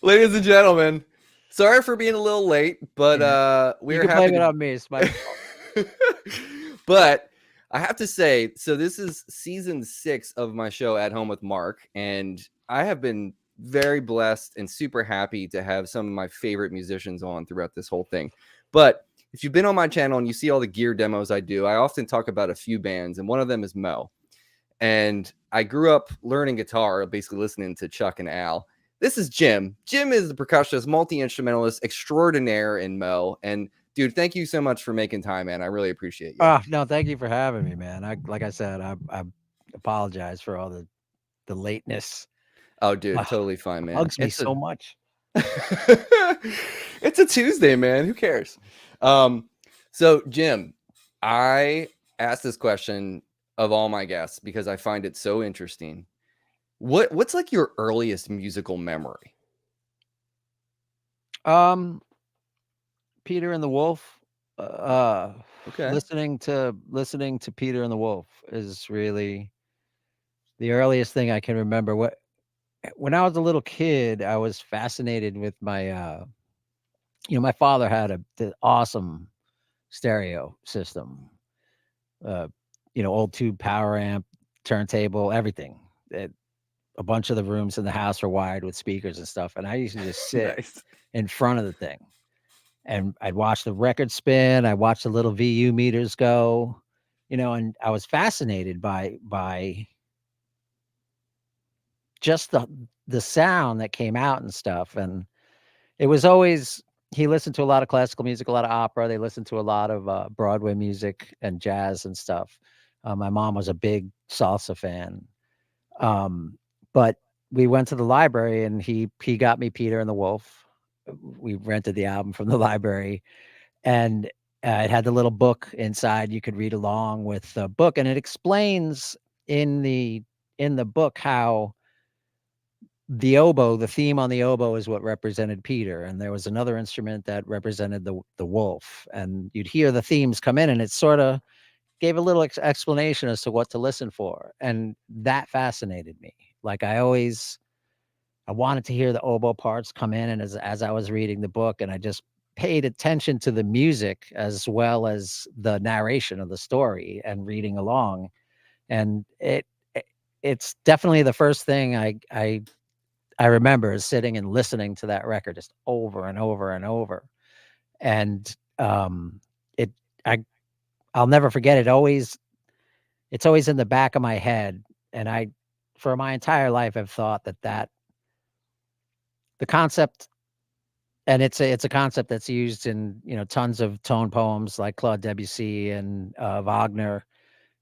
Ladies and gentlemen, sorry for being a little late, but Yeah. You we're can happy blame it to. on me. It's my fault. But I have to say, so this is season 6 of my show At Home with Mark, and I have been very blessed and super happy to have some of my favorite musicians on throughout this whole thing. But if you've been on my channel and you see all the gear demos I do, I often talk about a few bands, and one of them is Mo. And I grew up learning guitar, basically listening to Chuck and Al. This is Jim. Jim is the percussionist, multi-instrumentalist extraordinaire in Mo. And dude, thank you so much for making time, man. I really appreciate you. Oh, no, thank you for having me, man. Like I said, I apologize for all the lateness. Oh, dude, Ugh, totally fine, it man. bugs me so much. It's a Tuesday, man. Who cares? Um, so Jim, I asked this question of all my guests because I find it so interesting. What's like your earliest musical memory? Um, Peter and the Wolf. Okay. Listening to Peter and the Wolf is really the earliest thing I can remember. When I was a little kid, I was fascinated with my father had the awesome stereo system. Uh, old tube power amp, turntable, everything. A bunch of the rooms in the house were wired with speakers and stuff, and I used to just sit Nice. in front of the thing, and I'd watch the record spin. I watch the little VU meters go, and I was fascinated by just the sound that came out and stuff. And it was always he listened to a lot of classical music, a lot of opera. They listened to a lot of Broadway music and jazz and stuff. My mom was a big salsa fan. But we went to the library and he got me Peter and the Wolf. We rented the album from the library, and it had the little book inside. You could read along with the book, and it explains in the book how the theme on the oboe is what represented Peter, and there was another instrument that represented the wolf, and you'd hear the themes come in, and it sort of gave a little explanation as to what to listen for, and that fascinated me. Like I wanted to hear the oboe parts come in, and as I was reading the book, and I just paid attention to the music as well as the narration of the story and reading along, and it's definitely the first thing I remember is sitting and listening to that record just over and over and over. And it I I'll never forget it. It's always in the back of my head. And I for my entire life have thought that the concept, and it's a concept that's used in, tons of tone poems like Claude Debussy and Wagner.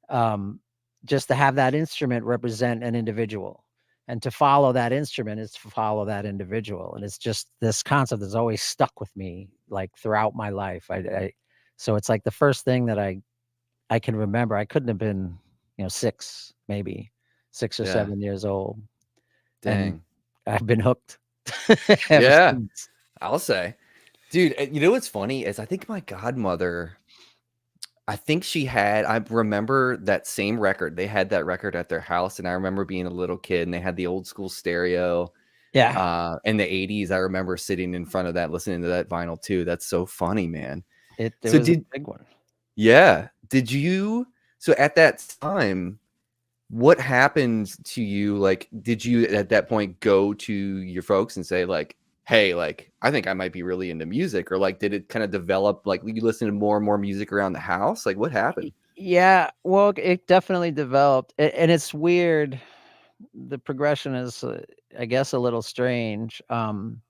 Um, just to have that instrument represent an individual, and to follow that instrument is to follow that individual, and it's just this concept has always stuck with me like throughout my life. So it's like the first thing that I can remember. I couldn't have been, 6, maybe 6 or Yeah. 7 years old, and Dang. I've been hooked ever Yeah. since. I'll say. Dude, you know what's funny is I think my godmother, I think I remember that same record. They had that record at their house, and I remember being a little kid, and they had the old school stereo. Yeah, In the 80s, I remember sitting in front of that, listening to that vinyl too. That's so funny, man. it So was a big one. yeah, so at that time, what happened to you? Like, did you at that point go to your folks and say like, hey, like, I think I might be really into music, or like, did it kind of develop, like you listen to more and more music around the house? Like, what happened? Yeah, well, it definitely developed, and it's weird. The progression is, I guess, a little strange. Then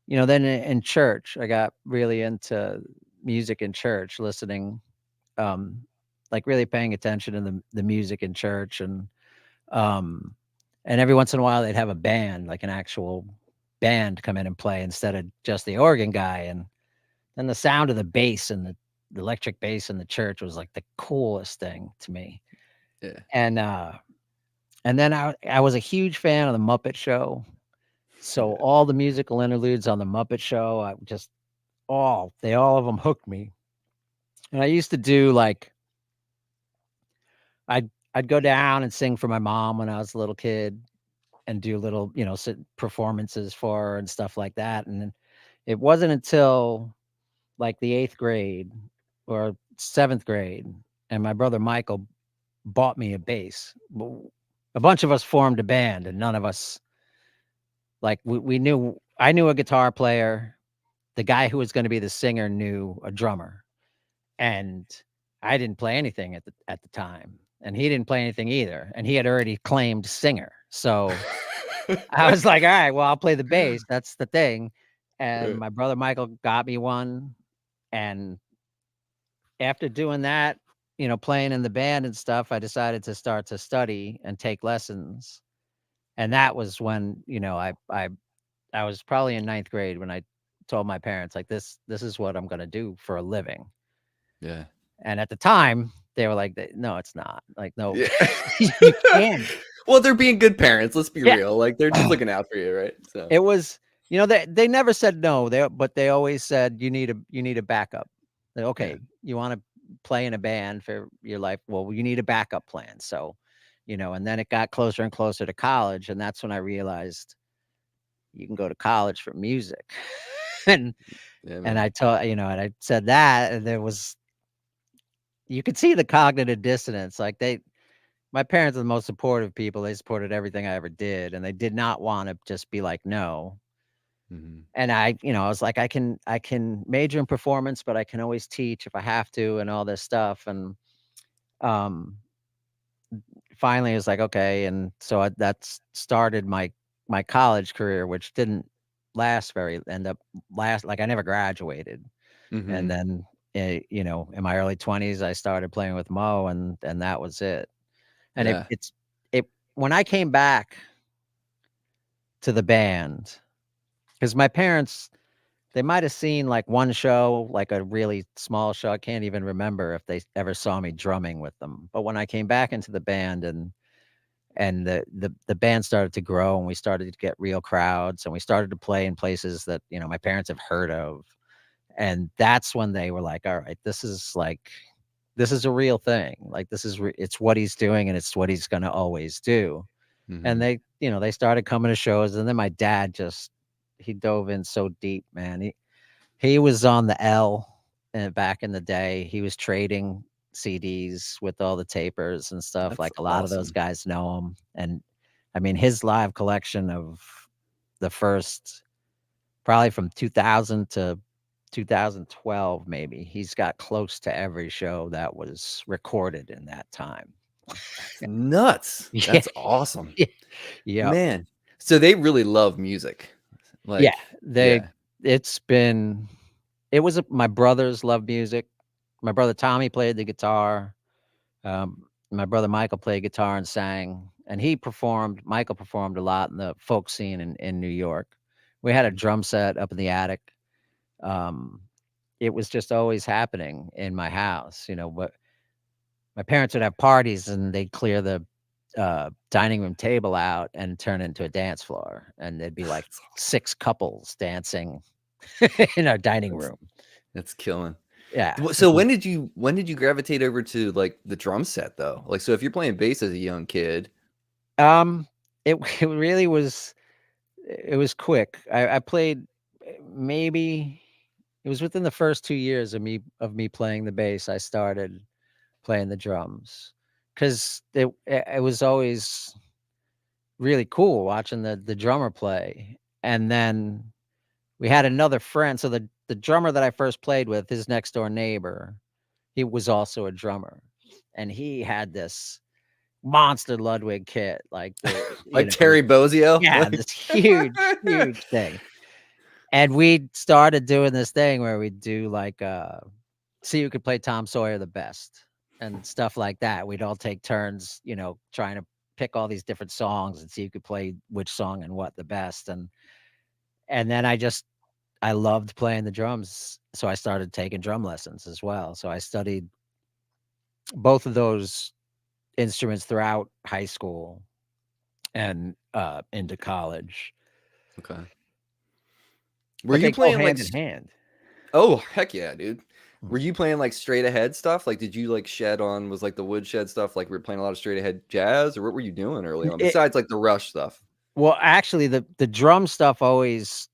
in church, I got really into music in church, listening, um, like really paying attention to the music in church, um, and every once in a while they'd have a band, like an actual band, come in and play instead of just the organ guy, and then the sound of the bass and the electric bass in the church was like the coolest thing to me. Yeah. And and then I was a huge fan of the Muppet Show. So Yeah. all the musical interludes on the Muppet Show, I just all of them hooked me. And I used to do like I'd go down and sing for my mom when I was a little kid. and do little, performances for her and stuff like that. And then it wasn't until like the 8th grade or 7th grade, and my brother Michael bought me a bass. A bunch of us formed a band, and none of us like we knew. I knew a guitar player. The guy who was going to be the singer knew a drummer, and I didn't play anything at the time, and he didn't play anything either, and he had already claimed singer. So I was like, all right, well, I'll play the bass. That's the thing. And my brother Michael got me one, and after doing that, playing in the band and stuff, I decided to start to study and take lessons. And that was when, I was probably in 9th grade when I told my parents, like, this is what I'm gonna do for a living. Yeah. And at the time, they were like, no, it's not. Like, no, Yeah. you can't. Well, they're being good parents. Let's be Yeah. real. Like they're just looking out for you, right? So It was, they never said no, but they always said you need a backup. Like, yeah. okay, you want to play in a band for your life. Well, you need a backup plan. So, and then it got closer and closer to college, and that's when I realized you can go to college for music. and Yeah, and man. I told, and I said that, and you could see the cognitive dissonance. Like my parents are the most supportive people. They supported everything I ever did, and they did not want to just be like, no. Mhm. And I was like, I can major in performance, but I can always teach if I have to and all this stuff. And um finally it was like, okay. And so that's started my college career, which didn't end up last, like I never graduated. And Mhm. then in my early 20s I started playing with Mo, and that was it. And Yeah. it when I came back to the band, because my parents, they might have seen, like, one show, like a really small show. I can't even remember if they ever saw me drumming with them. But when I came back into the band, and the band started to grow, and we started to get real crowds, and we started to play in places that, my parents have heard of. And that's when they were like, "All right, this is a real thing. Like, it's what he's doing, and it's what he's gonna always do." And Mhm. they started coming to shows, and then my dad he dove in so deep, man. He was on the L, back in the day. He was trading CDs with all the tapers and stuff, That's like, a lot of those awesome. guys know him, and, I mean, his live collection of the first probably from 2000 to 2012, maybe, he's got close to every show that was recorded in that time. That's nuts. Yeah, That's awesome. yeah, yep. Man. So they really love music. Yeah, Like, they yeah. it's been it was my brothers love music. My brother Tommy played the guitar. My brother Michael played guitar and sang, and Michael performed a lot in the folk scene in New York. We had a Mhm. drum set up in the attic. Um, it was just always happening in my house, but my parents would have parties, and they'd clear the dining room table out and turn it into a dance floor, and there'd be like That's 6 couples dancing in our dining that's room. that's killing. Yeah, it So was when did you gravitate over to like the drum set though? Like so if you're playing bass as a young kid. um, it it really was it was quick. I played, maybe it was within the first 2 years of me playing the bass, I started playing the drums, 'cause it was always really cool watching the drummer play. And then we had another friend, so the drummer that I first played with, his next door neighbor, he was also a drummer, and he had this monster Ludwig kit, like Like Terry Bozzio? yeah, Like this huge thing. And we started doing this thing where we'd do like, see who could play Tom Sawyer the best and stuff like that. We'd all take turns, trying to pick all these different songs and see who could play which song and what the best. And then I loved playing the drums, so I started taking drum lessons as well. So I studied both of those instruments throughout high school and into college. Okay. Were But you they go playing like hand in hand. oh heck yeah, dude. Mm. Were you playing like straight ahead stuff? Like did you like shed on was like the woodshed stuff like we were playing a lot of straight ahead jazz or what were you doing early on It besides like the Rush stuff? Well, actually, the drum stuff always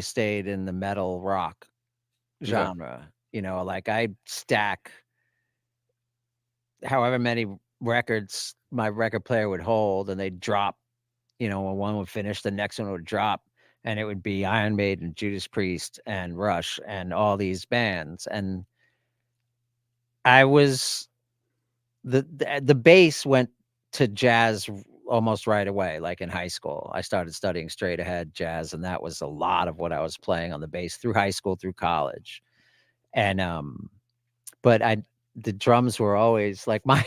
stayed in the metal rock Okay. genre. Like I stack however many records my record player would hold, and they'd drop. When one would finish, the next one would drop, and it would be Iron Maiden, Judas Priest, and Rush, and all these bands. And I was the bass went to jazz almost right away. Like in high school, I started studying straight ahead jazz, and that was a lot of what I was playing on the bass through high school, through college. And but the drums were always like my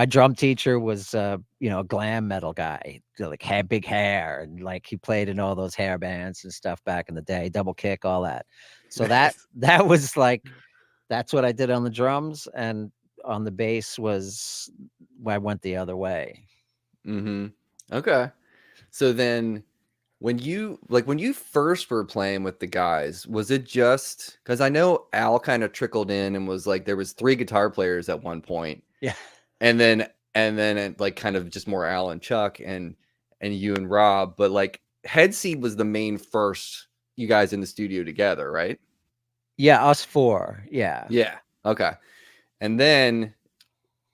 drum teacher was a glam metal guy, like had big hair, and like he played in all those hair bands and stuff back in the day, double kick, all that. So that was like that's what I did on the drums, and on the bass was I went the other way. Mm-hmm. Okay. So then when you first were playing with the guys, was it just because I know Al kind of trickled in and was like there was three guitar players at one point, Yeah. and then it, like kind of just more Al and Chuck and you and Rob, but like Head Seed was the main first you guys in the studio together, right? Yeah, us four. Yeah. Yeah. Okay. And then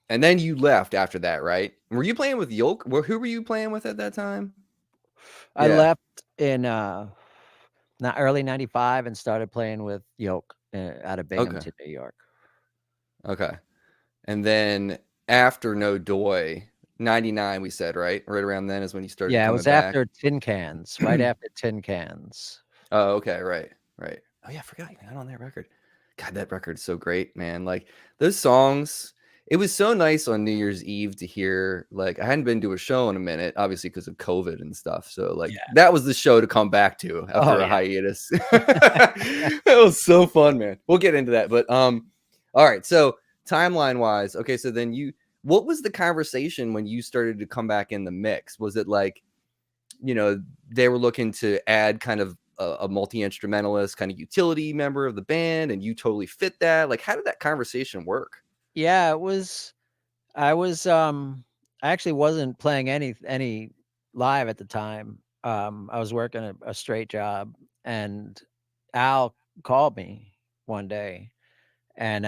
you left after that, right? Were you playing with Yolk? Who were you playing with at that time? I Yeah. left in not early 95 and started playing with Yoke out of Okay. Binghamton, New York. Okay. And then after No Doy, 99 we said, right? Right around then is when you started Yeah, it coming was back. after Tin Cans, right after Tin Cans. Oh, okay, right. Right. Oh yeah, I forgot you got on that record. God, that record's so great, man. Like those songs, it was so nice on New Year's Eve to hear. Like I hadn't been to a show in a minute, obviously because of COVID and stuff. So like Yeah. that was the show to come back to Oh after a yeah. hiatus. That was so fun, man. We'll get into that. But all right. So timeline wise, okay, so then what was the conversation when you started to come back in the mix? Was it like, they were looking to add kind of a multi-instrumentalist kind of utility member of the band, and you totally fit that? Like, how did that conversation work? Yeah, it was I actually wasn't playing any live at the time. I was working a straight job, and Al called me one day, and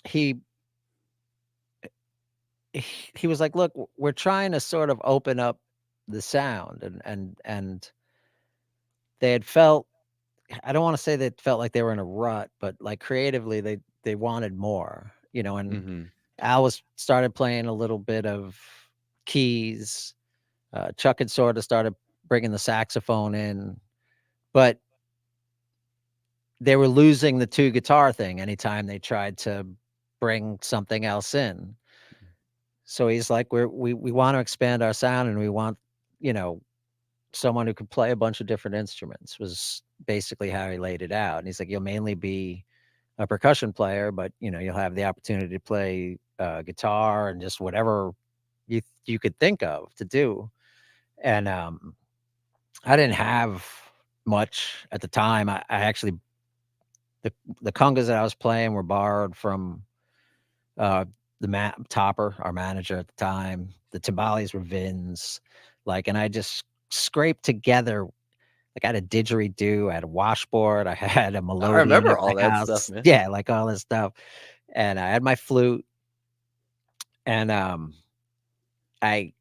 he he was like, "Look, we're trying to sort of open up the sound," and they had felt, I don't want to say they felt like they were in a rut, but like creatively they wanted more, and Mm-hmm. Al was started playing a little bit of keys. Chuck had sort of started bringing the saxophone in, but they were losing the two guitar thing anytime they tried to bring something else in. So he's like, we want to expand our sound, and we want, you know, someone who could play a bunch of different instruments, was basically how he laid it out. And he's like, you'll mainly be a percussion player, but you'll have the opportunity to play guitar and just whatever you could think of to do. And I didn't have much at the time. I actually the congas that I was playing were borrowed from uh, Topper, our manager at the time. The timbales were Vins, like, and I just scraped together. Like, I had a didgeridoo, I had a washboard, I had a I melodeon remember at all the that stuff, house. man. Yeah, like all this stuff. And I had my flute, and I,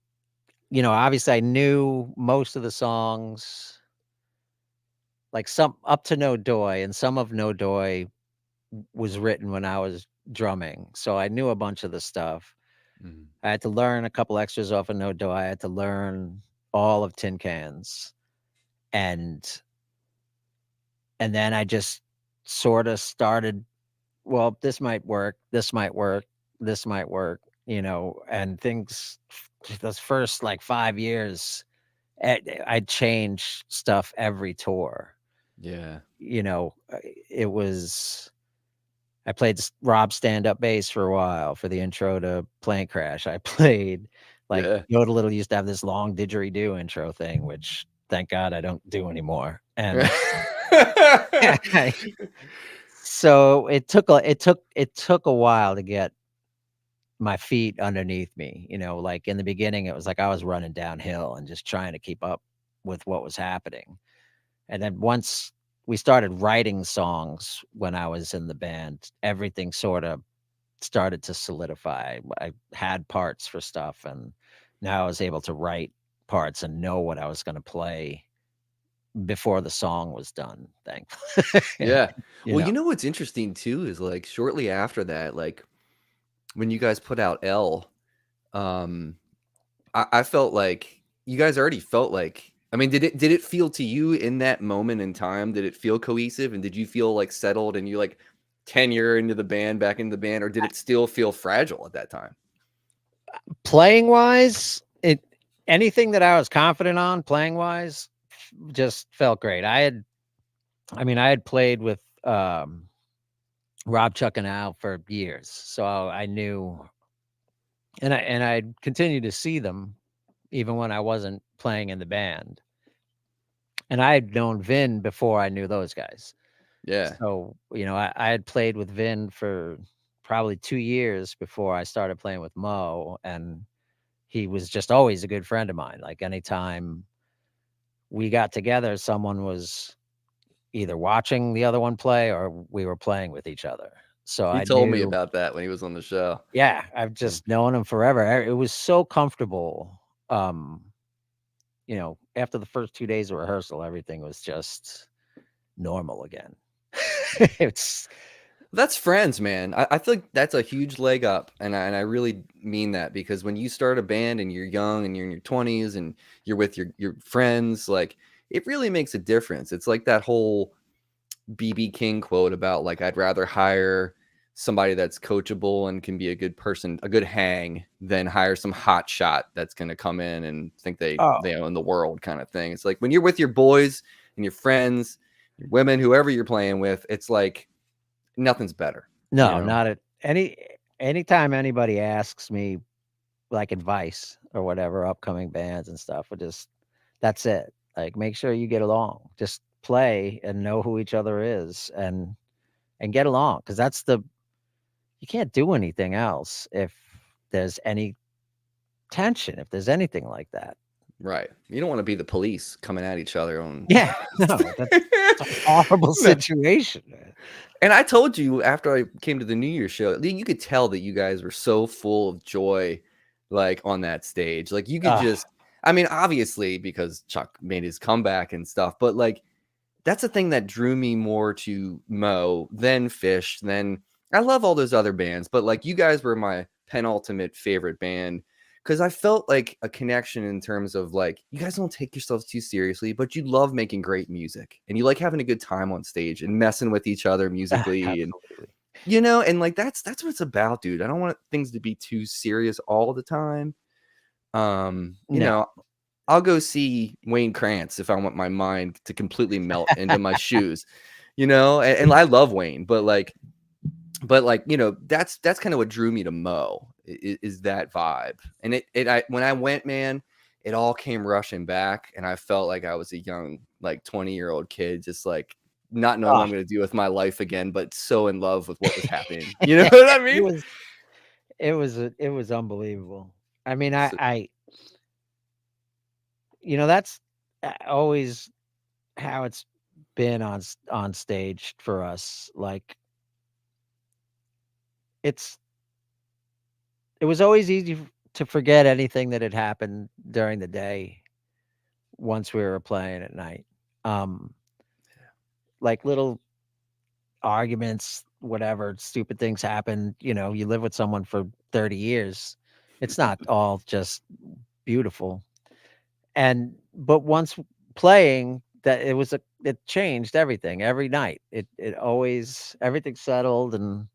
obviously I knew most of the songs, like some up to No Doy, and some of No Doy was written when I was drumming. So I knew a bunch of the stuff. Mhm. I had to learn a couple extras off of No Dough. I had to learn all of Tin Cans, and then I just sort of started, well, this might work, this might work, this might work, and things, those first like 5 years, I'd change stuff every tour. Yeah. It was, I played Rob stand-up bass for a while for the intro to Plane Crash. I played, like, Yeah. Yoda Little used to have this long didgeridoo intro thing, which thank God I don't do anymore. And so it took a while to get my feet underneath me. Like in the beginning, it was like I was running downhill and just trying to keep up with what was happening. And then once we started writing songs when I was in the band, everything sort of started to solidify. I had parts for stuff, and now I was able to write parts and know what I was going to play before the song was done. Thankfully, Yeah. you Well, know. you know what's interesting too is like shortly after that, like when you guys put out L, um, I felt like you guys already felt like. I mean, did it feel to you in that moment in time? Did it feel cohesive, and did you feel like settled and you like tenure into the band, back into the band, or did it still feel fragile at that time? Playing wise, anything that I was confident on playing wise just felt great. I had played with Rob, Chuck, and Al for years, so I knew, and I continued to see them even when I wasn't playing in the band. And I had known Vin before I knew those guys. Yeah, So, I had played with Vin for probably 2 years before I started playing with Mo. And he was just always a good friend of mine. Like anytime we got together, someone was either watching the other one play or we were playing with each other. So he I told me knew, about that when he was on the show. yeah, I've Yeah. just known him forever. It was so comfortable. After the first 2 days of rehearsal, everything was just normal again. It's That's friends, man. I feel like that's a huge leg up, and I really mean that because when you start a band and you're young and you're in your 20s and you're with your friends, like it really makes a difference. It's like that whole BB King quote about like I'd rather hire somebody that's coachable and can be a good person, a good hang, than hire some hot shot that's going to come in and think they oh own the world kind of thing. It's like when you're with your boys and your friends, your women, whoever you're playing with, it's like nothing's better, you no, know? not at anytime anybody asks me like advice or whatever, upcoming bands and stuff, that's it. Like make sure you get along. Just play and know who each other is and get along because you can't do anything else if there's any tension, if there's anything like that. Right. You don't want to be the police coming at each other on. Yeah, no, it's a horrible No. situation, man. And I told you after I came to the New Year's show, you could tell that you guys were so full of joy, like on that stage. Like you could Ugh, just, I mean, obviously because Chuck made his comeback and stuff, but like that's the thing that drew me more to Mo than Fish. Than I love all those other bands, but like you guys were my penultimate favorite band because I felt like a connection in terms of like you guys don't take yourselves too seriously, but you love making great music and you like having a good time on stage and messing with each other musically and absolutely. and like that's what it's about, dude. I don't want things to be too serious all the time. You No. know, I'll go see Wayne Krantz if I want my mind to completely melt into my shoes, and I love Wayne, but that's kind of what drew me to Mo is that vibe. And when I went, man, it all came rushing back. And I felt like I was a young, like 20-year-old kid, just like not knowing what Oh, I'm going to do with my life again, but so in love with what was happening. You know what I it mean? was it was unbelievable. I mean, So, that's always how it's been on stage for us. Like it's it was always easy to forget anything that had happened during the day once we were playing at night. Um, like little arguments, whatever, stupid things happen. You live with someone for 30 years. It's not all just beautiful. But once playing, that it changed everything every night. It always everything settled, and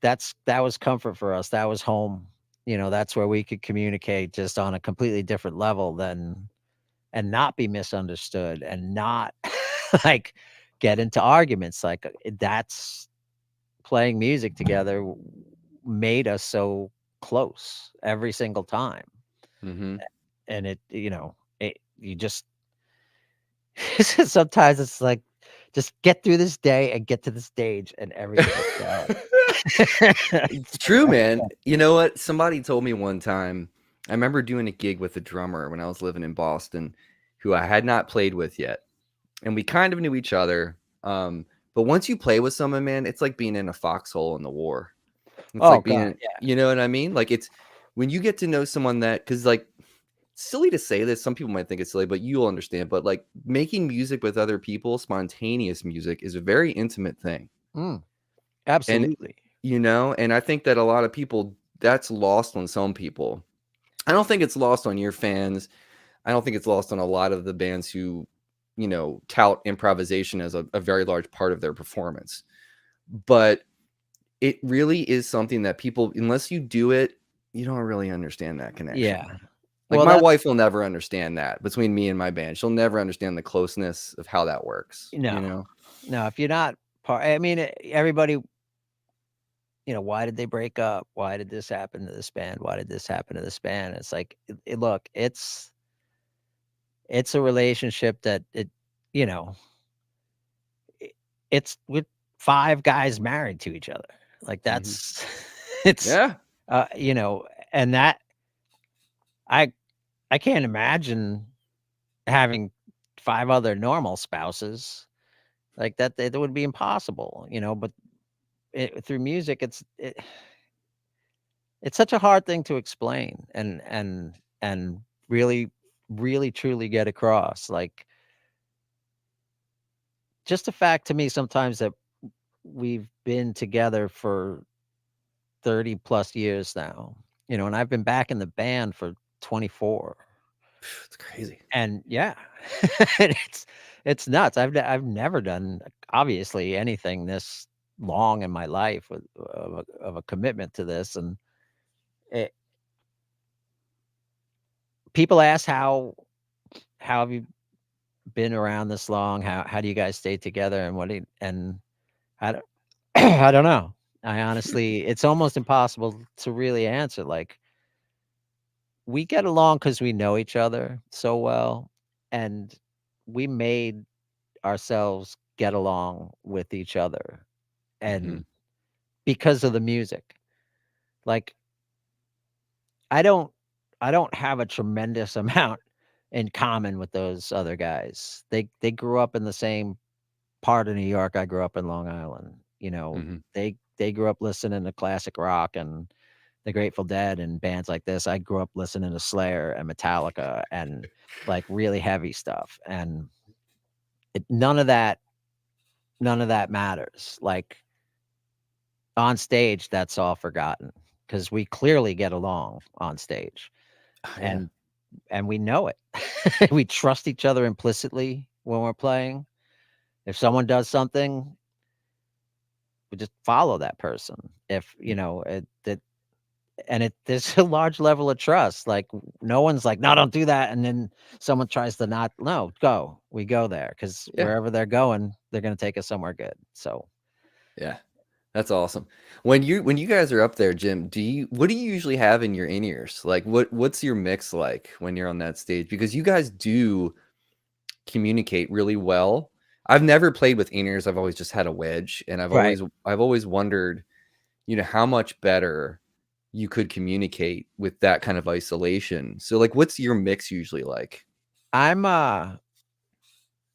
that was comfort for us. That was home. That's where we could communicate just on a completely different level than and not be misunderstood and not like get into arguments. Like that's playing music together made us so close every single time. mhm. And you just sometimes it's like, just get through this day and get to the stage and everything will be all right. It's true, man. You know what? Somebody told me one time, I remember doing a gig with a drummer when I was living in Boston who I had not played with yet. And we kind of knew each other. But once you play with someone, man, it's like being in a foxhole in the war. It's Oh like God, being, yeah. you know what I mean? Like it's when you get to know someone that, because like, silly to say this, some people might think it's silly, but you'll understand. But like making music with other people, spontaneous music, is a very intimate thing. Mm, And, absolutely. you know, and I think that a lot of people, that's lost on some people. I don't think it's lost on your fans. I don't think it's lost on a lot of the bands who, you know, tout improvisation as a very large part of their performance. But it really is something that people, unless you do it, you don't really understand that Yeah. connection. Like Well, my that's wife will never understand that between me and my band. She'll never understand the closeness of how that works, you no, know? no. If you're not part, I mean, everybody. Why did they break up? Why did this happen to this band? Why did this happen to this band? It's like, look, it's a relationship that you know, i- it's with 5 guys married to each other. Like Mhm. that's, it's, Yeah. you know, and that I I can't imagine having 5 other normal spouses like that. That would be impossible. But through music, it's such a hard thing to explain and really, really truly get across. Like just the fact to me sometimes that we've been together for 30 plus years now, and I've been back in the band for 24. It's crazy. And yeah, and it's nuts. I've never done obviously anything this long in my life with of a commitment to this. And it, people ask how have you been around this long? How do you guys stay together? And I don't I don't know. I honestly, it's almost impossible to really answer. Like we get along because we know each other so well, and we made ourselves get along with each other, Hmm. and because of the music. Like I don't I don't have a tremendous amount in common with those other guys. They grew up in the same part of New York. I grew up in Long Island. Hmm. They grew up listening to classic rock and the Grateful Dead and bands like this. I grew up listening to Slayer and Metallica and like really heavy stuff. And none of that matters. Like on stage, that's all forgotten because we clearly get along on stage, Yeah. and we know it. We trust each other implicitly when we're playing. If someone does something, we just follow that person. If and there's a large level of trust. Like no one's like, no, don't do that. And then someone tries to not, no, go. We go there because Yeah. wherever they're going, they're going to take us somewhere good. So Yeah. That's awesome. When you guys are up there, Jim, what do you usually have in your in-ears? Like what's your mix like when you're on that stage? Because you guys do communicate really well. I've never played with in-ears. I've always just had a wedge, and right. I've always wondered, how much better you could communicate with that kind of isolation. So like what's your mix usually like? I'm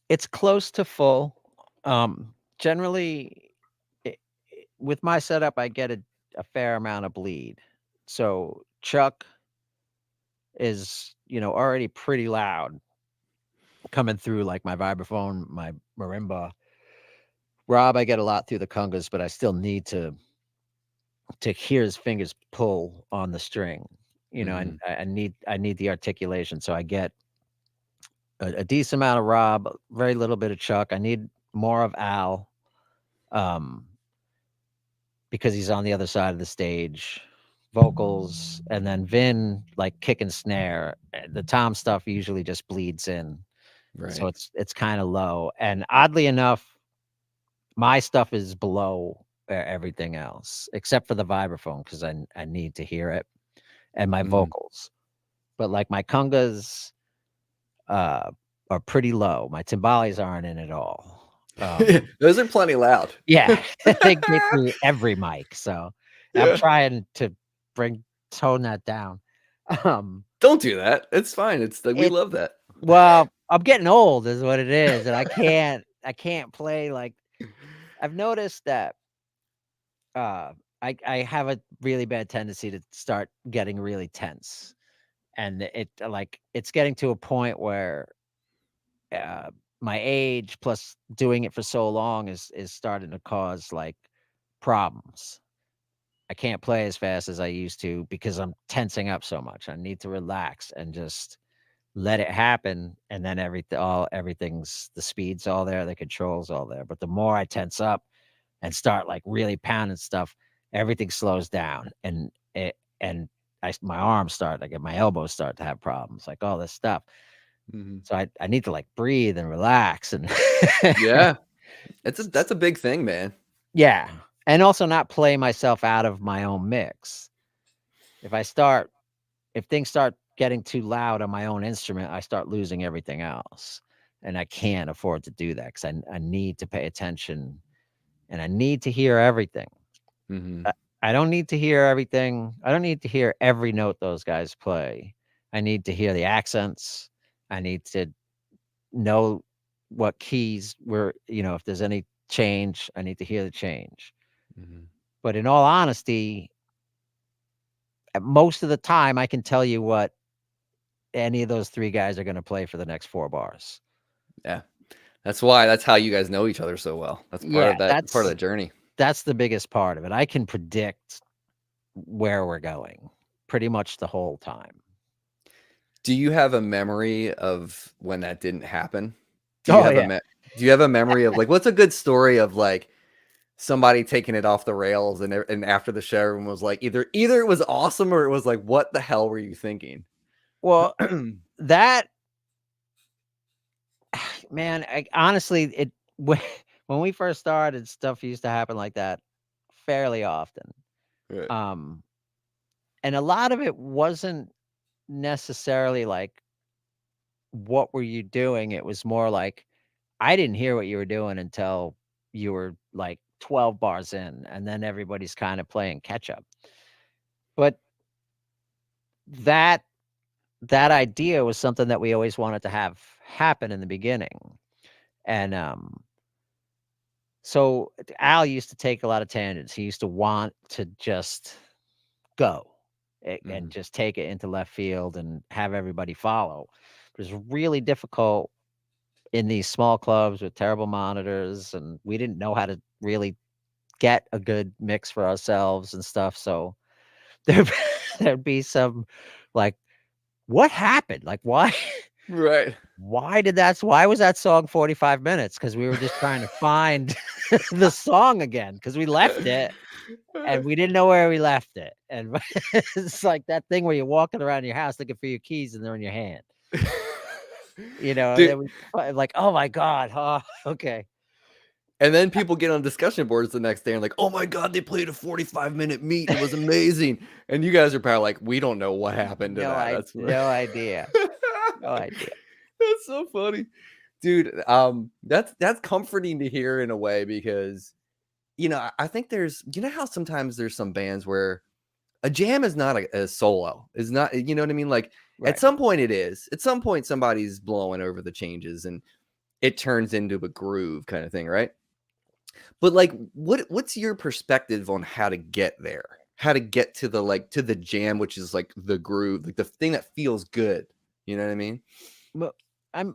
it's close to full. Generally with my setup, I get a fair amount of bleed. So Chuck is, already pretty loud coming through like my vibraphone, my marimba. Rob, I get a lot through the congas, but I still need to hear his fingers pull on the string. And Mhm. I need the articulation. So I get a decent amount of Rob, very little bit of Chuck. I need more of Al. Um, because he's on the other side of the stage. Vocals, and then Vin, like kick and snare. The tom stuff usually just bleeds in, so Right. it's kind of low. And oddly enough, my stuff is below everything else except for the vibraphone because I need to hear it, and my Mhm. vocals. But like my congas uh, are pretty low. My timbales aren't in at all. Those are plenty loud. Yeah, they get through every mic, so I'm Yeah. trying to tone that down. Um, Don't do that. It's fine. It's like we it love that. well, I'm getting old is what it is, and I can't play like I've noticed that, uh, I have a really bad tendency to start getting really tense, and it's getting to a point where, uh, my age plus doing it for so long is starting to cause, like, problems. I can't play as fast as I used to because I'm tensing up so much. I need to relax and just let it happen, and then everything's the speed's all there, the control's all there. But the more I tense up and start like really pounding stuff, everything slows down, and my arms start, like my elbows start to have problems, like all this stuff. Mhm. So I need to like breathe and relax and Yeah. That's a big thing, man. yeah, and also not play myself out of my own mix. If I start if things start getting too loud on my own instrument, I start losing everything else. And I can't afford to do that because I need to pay attention and I need to hear everything. Mhm. I, I don't need to hear everything. I don't need to hear every note those guys play. I need to hear the accents. I need to know what keys were, if there's any change, I need to hear the change. Mhm. But in all honesty, most of the time, I can tell you what any of those 3 guys are gonna play for the next 4 bars. Yeah. That's how you guys know each other so well. That's Yeah, part of the journey. that's the biggest part of it. I can predict where we're going pretty much the whole time. Do you have a memory of when that didn't happen? Do you Oh, have a yeah. me do you have a memory of, like, what's a good story of, like, somebody taking it off the rails and after the show, everyone was like, either it was awesome or it was like, "What the hell were you thinking?" Well, that man, I honestly, when when we first started, stuff used to happen like that fairly often. Right. Um, and a lot of it wasn't necessarily like, "What were you doing?" It was more like, I didn't hear what you were doing until you were like 12 bars in, and then everybody's kind of playing catch up. But that that idea was something that we always wanted to have happen in the beginning. And so Al used to take a lot of tangents. He used to want to just go and Mhm. just take it into left field and have everybody follow. It was really difficult in these small clubs with terrible monitors, and we didn't know how to really get a good mix for ourselves and stuff. So there there'd be some like, what happened? Like, why? Right. Why was that song 45 minutes? Because we were just trying to find the song again because we left it and we didn't know where we left it. And it's like that thing where you're walking around your house looking for your keys and they're in your hand. And Dude, then like, oh my God. Oh, okay. and then people get on discussion boards the next day and like, "Oh my god, they played a 45-minute meet, it was amazing." And you guys are probably like, "We don't know what happened to that." That's what No idea. No idea. That's so funny. Dude, that's comforting to hear in a way because, I think how sometimes there's some bands where a jam is not a solo. Is not, you know what I mean? Like, at Right. some point it is. At some point somebody's blowing over the changes and it turns into a groove kind of thing, right? But, like, what's your perspective on how to get there? How to get to the jam, which is, like, the groove, like, the thing that feels good, you know what I mean? But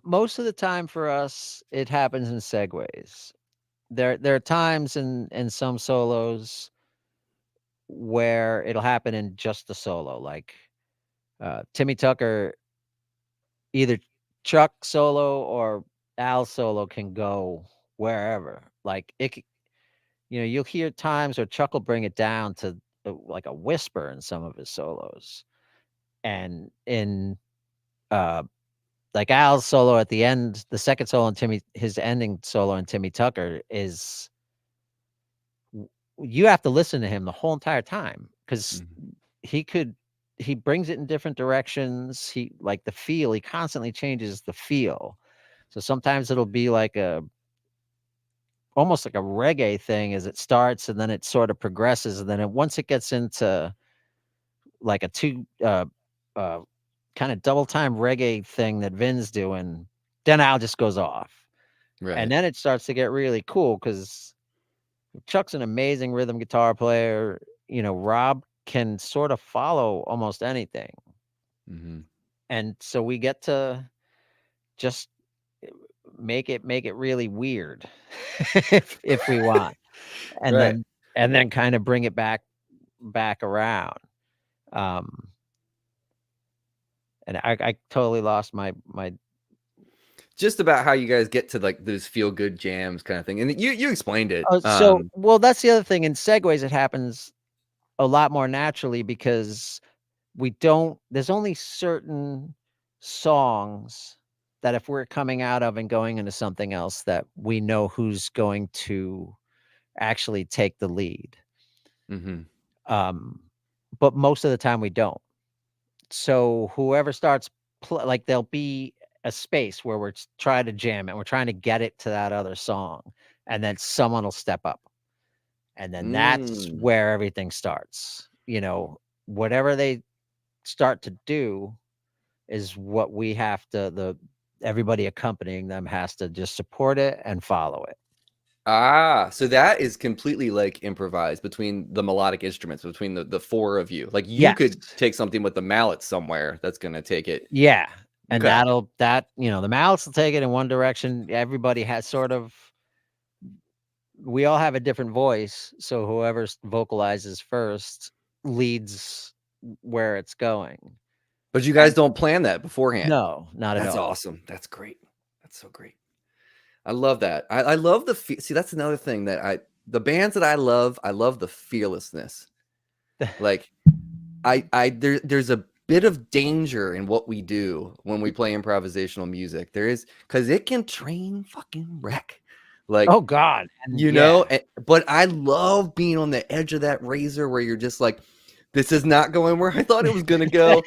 most of the time for us, it happens in segues. There are times in some solos where it'll happen in just the solo, like, Timmy Tucker, either Chuck solo or Al solo can go wherever. Like, you'll hear times where Chuck will bring it down to, like, a whisper in some of his solos. And uh, like, Al's solo at the end, the second solo in his ending solo in Timmy Tucker is w you have to listen to him the whole entire time because Mhm. he could he brings it in different directions. He constantly changes the feel. So sometimes it'll be like almost like a reggae thing as it starts, and then it sort of progresses, and then once it gets into like a two uh kind of double time reggae thing that Vin's doing, then Al just goes off. And Right. then it starts to get really cool because Chuck's an amazing rhythm guitar player. Rob can sort of follow almost anything. Mm-hmm. And so we get to just make it really weird if we want. And Right. then kind of bring it back around. Um and I totally lost my Just about how you guys get to like those feel good jams kind of thing, and you explained it. well, that's the other thing. In segues, it happens a lot more naturally because we don't there's only certain songs that if we're coming out of and going into something else that we know who's going to actually take the lead. Mm-hmm. Um, but most of the time we don't. So whoever starts like there'll be a space where we're trying to jam it. We're trying to get it to that other song, and then someone will step up, and then that's Mm. where everything starts. Whatever they start to do is what we have to everybody accompanying them has to just support it and follow it. So that is completely like improvised between the melodic instruments, between the four of you. Like you Yes. could take something with the mallet somewhere that's gonna take it. Yeah. And Okay. the mallets will take it in one direction. Everybody has sort of we all have a different voice, so whoever vocalizes first leads where it's going. But you guys And don't plan that beforehand. no, not at That's all. awesome. That's great. That's so great. I love that. I love see, that's another thing that the bands that I love the fearlessness. Like there's a bit of danger in what we do when we play improvisational music. There is, because it can train fucking wreck. Like, Oh God. And yeah. but I love being on the edge of that razor where you're just like, this is not going where I thought it was gonna go.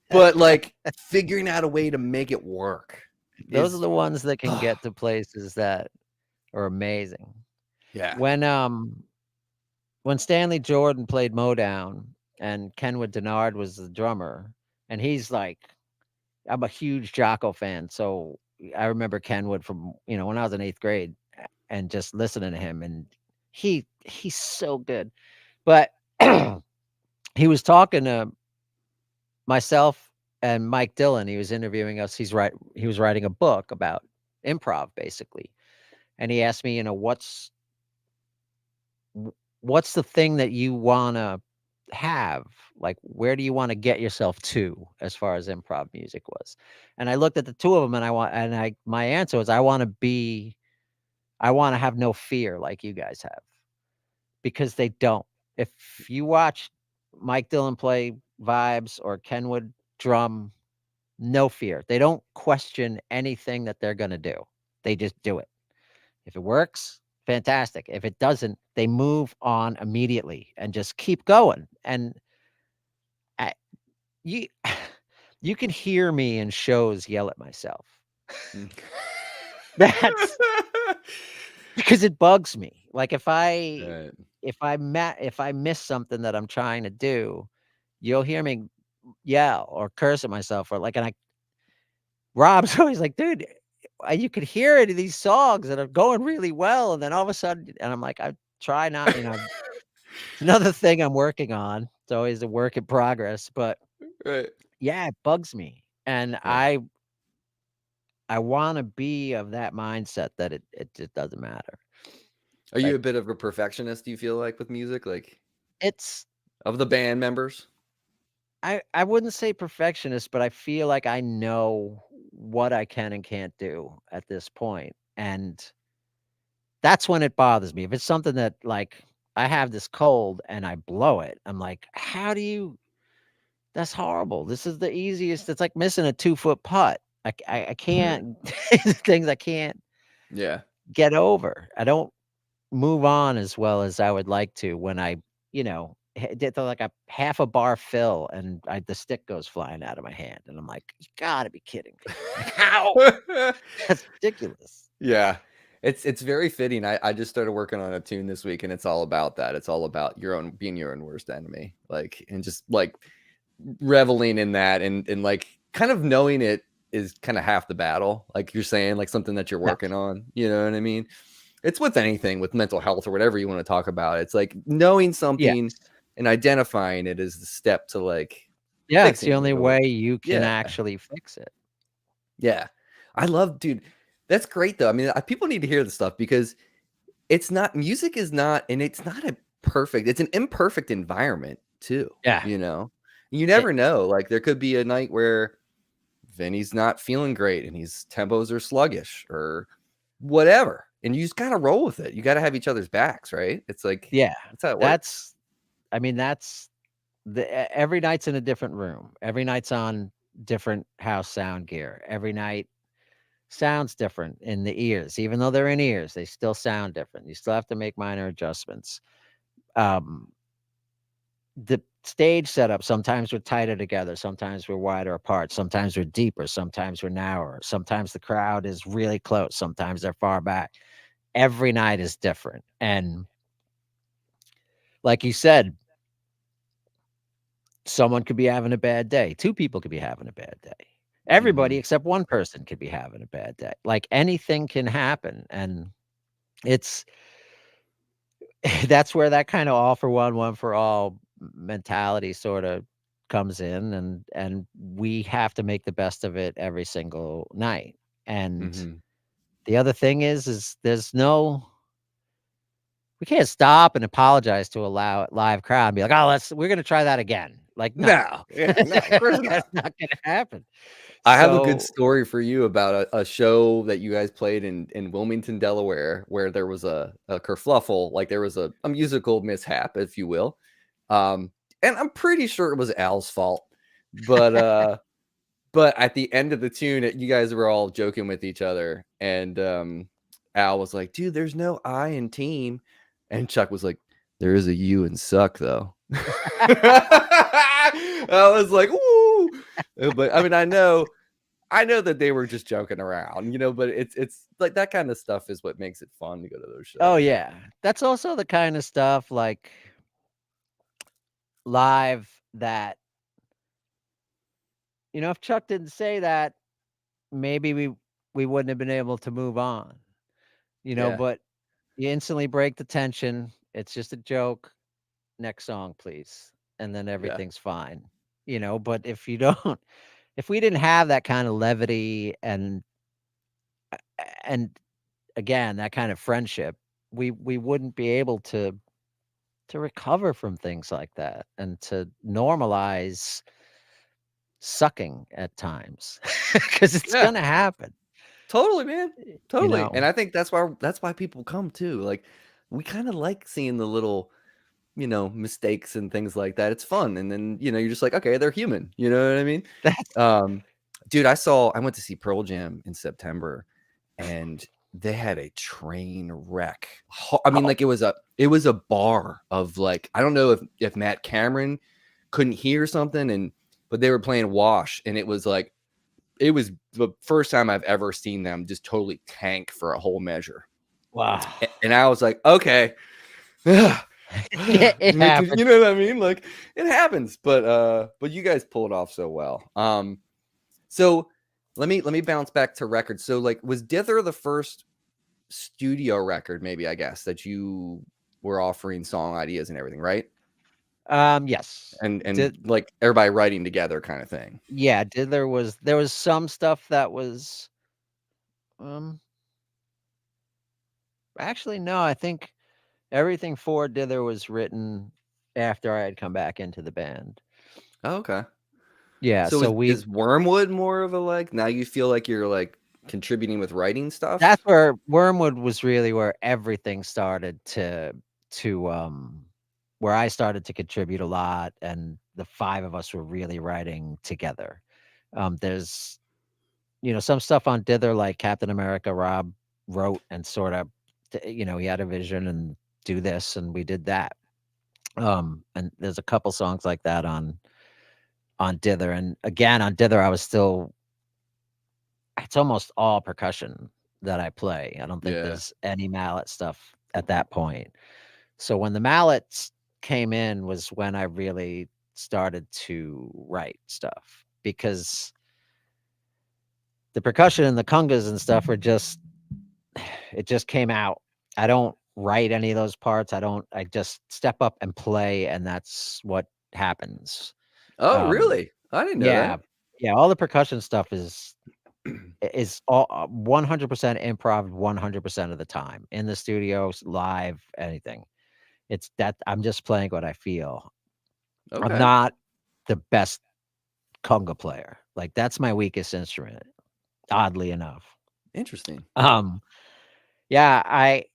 But like figuring out a way to make it work Those are is the ones that can get to places that are amazing. yeah. When Stanley Jordan played Modown and Kenwood Denard was the drummer, and he's like, I'm a huge Jocko fan, so I remember Kenwood from when I was in 8th grade and just listening to him, and he's so good. But he was talking to myself and Mike Dillon. He was interviewing us. He was writing a book about improv basically, and he asked me, what's the thing that you wanna have? Like, where do you wanna get yourself to as far as improv music was? And I looked at the 2 of them, and my answer was, I wanna have no fear like you guys have, because they don't. If you watch Mike Dillon play vibes or Kenwood drum, no fear. They don't question anything that they're gonna do. They just do it. If it works, fantastic. If it doesn't, they move on immediately and just keep going. And I, you, you can hear me in shows yell at myself. Mm. That's because it bugs me. Like Right. if I miss something that I'm trying to do, you'll hear me yell or curse at myself or like, and Rob's always like, dude, you could hear it in these songs that are going really well, and then all of a sudden, and I'm like, I try not, it's another thing I'm working on. It's always a work in progress, but Right. yeah, it bugs me. And Yeah. I wanna be of that mindset that it just doesn't matter. Are you Like, a bit of a perfectionist, do you feel like, with music? Like, it's of the band members? I wouldn't say perfectionist, but I feel like I know what I can and can't do at this point, and that's when it bothers me. If it's something that, like, I have this cold and I blow it, I'm like, "How do you that's horrible. This is the easiest." It's like missing a 2-foot putt. I Right. can't things I can't Yeah. get over. I don't move on as well as I would like to when did like a half a bar fill and the stick goes flying out of my hand, and I'm like, "You gotta be kidding me. Like, how? That's ridiculous." Yeah. It's very fitting. I just started working on a tune this week, and it's all about that. It's all about being your own worst enemy, like, and just like reveling in that, and like kind of knowing it is kind of half the battle. Like you're saying, like something that you're Yes. working on. You know what I mean? It's with anything, with mental health or whatever you want to talk about. It's like knowing Yes. something and identifying it is the step to like Yeah, it's the fixing it only or way you can yeah. actually fix it. Yeah. I love, dude. That's great though. I mean, people need to hear this stuff because it's not music is not, and it's not a perfect, it's an imperfect environment too, Yeah. you know. You It never know. Like there could be a night where Vinny's not feeling great and his tempos are sluggish or whatever. And you just gotta roll with it. You gotta have each other's backs, right? It's like yeah. that's how it works. That's I mean, that's every night's in a different room. Every night's on different house sound gear. Every night sounds different in the ears. Even though they're in ears, they still sound different. You still have to make minor adjustments. Um, the stage setup, sometimes we're tighter together, sometimes we're wider apart, sometimes we're deeper, sometimes we're narrower, sometimes the crowd is really close, sometimes they're far back. Every night is different. And like you said, someone could be having a bad day. Two people could be having a bad day. Everybody Hmm. except one person could be having a bad day. Like anything can happen. And it's that's where that kind of all for one for all mentality sort of comes in, and we have to make the best of it every single night. And Hmm. the other thing is there's no we can't stop and apologize to a live crowd and be like, "Oh, we're gonna try that again." Like, no. No, yeah, no, of course That's not. not gonna happen. I have a good So story for you about a show that you guys played in Wilmington, Delaware, where there was a kerfluffle, like there was a musical mishap, if you will. And I'm pretty sure it was Al's fault, but at the end of the tune, you guys were all joking with each other, and Al was like, "Dude, there's no I in team," and Chuck was like, "There is a U in suck, though." I was like, "Ooh," but I mean, I know that they were just joking around, but it's like that kind of stuff is what makes it fun to go to those oh, shows. yeah. That's also the kind of stuff, like, live that if Chuck didn't say that, maybe we wouldn't have been able to move on, Yeah, but you instantly break the tension. It's just a joke. Next song, please. And then yeah, everything's fine. But if you don't if we didn't have that kind of levity and again, that kind of friendship, we wouldn't be able to recover from things like that and to normalize sucking at times because it's yeah. gonna happen. Totally, man. You Totally. know? And I think that's why people come too. Like we kind of like seeing the little, mistakes and things like that. It's fun. And then, you're just like, okay, they're human. You know what I mean? That's Um, dude, I went to see Pearl Jam in September and they had a train wreck. I mean, oh, like it was a bar of like, I don't know if Matt Cameron couldn't hear something but they were playing Wash and it was the first time I've ever seen them just totally tank for a whole measure. wow. And I was like, okay. It You happens. know what I mean? Like it happens, but you guys pull it off so well. So let me bounce back to records. So like was Dither the first studio record, maybe I guess, that you were offering song ideas and everything, right? Yes. And Did like everybody writing together kind of thing. yeah, did there was some stuff that was, um actually, no, I think everything for Dither was written after I had come back into the band. Oh, okay. Yeah, So so we is Wormwood more of a like now you feel like you're like contributing with writing that's stuff? where Wormwood was really where everything started to, where I started to contribute a lot, and the 5 of us were really writing together. There's, some stuff on Dither, like Captain America, Rob wrote and sorta he had a vision and do this, and we did that. And there's a couple songs like that on Dither, and again, on Dither, I was still it's almost all percussion. that I play. I don't think Yeah. there's any mallet stuff at that point. So when the mallets came in was when I really started to write stuff, because the percussion and the congas and stuff are just, it just came out. I don't write any of those parts. I just step up and play, and that's what happens. Oh, Um, really? I didn't know yeah, that. yeah, all the percussion stuff is all 100% improv 100% of the time, in the studios, live, anything. It's that I'm just playing what I feel. I'm Okay. not the best conga player. Like, that's my weakest instrument, oddly enough. Interesting. Um, yeah, I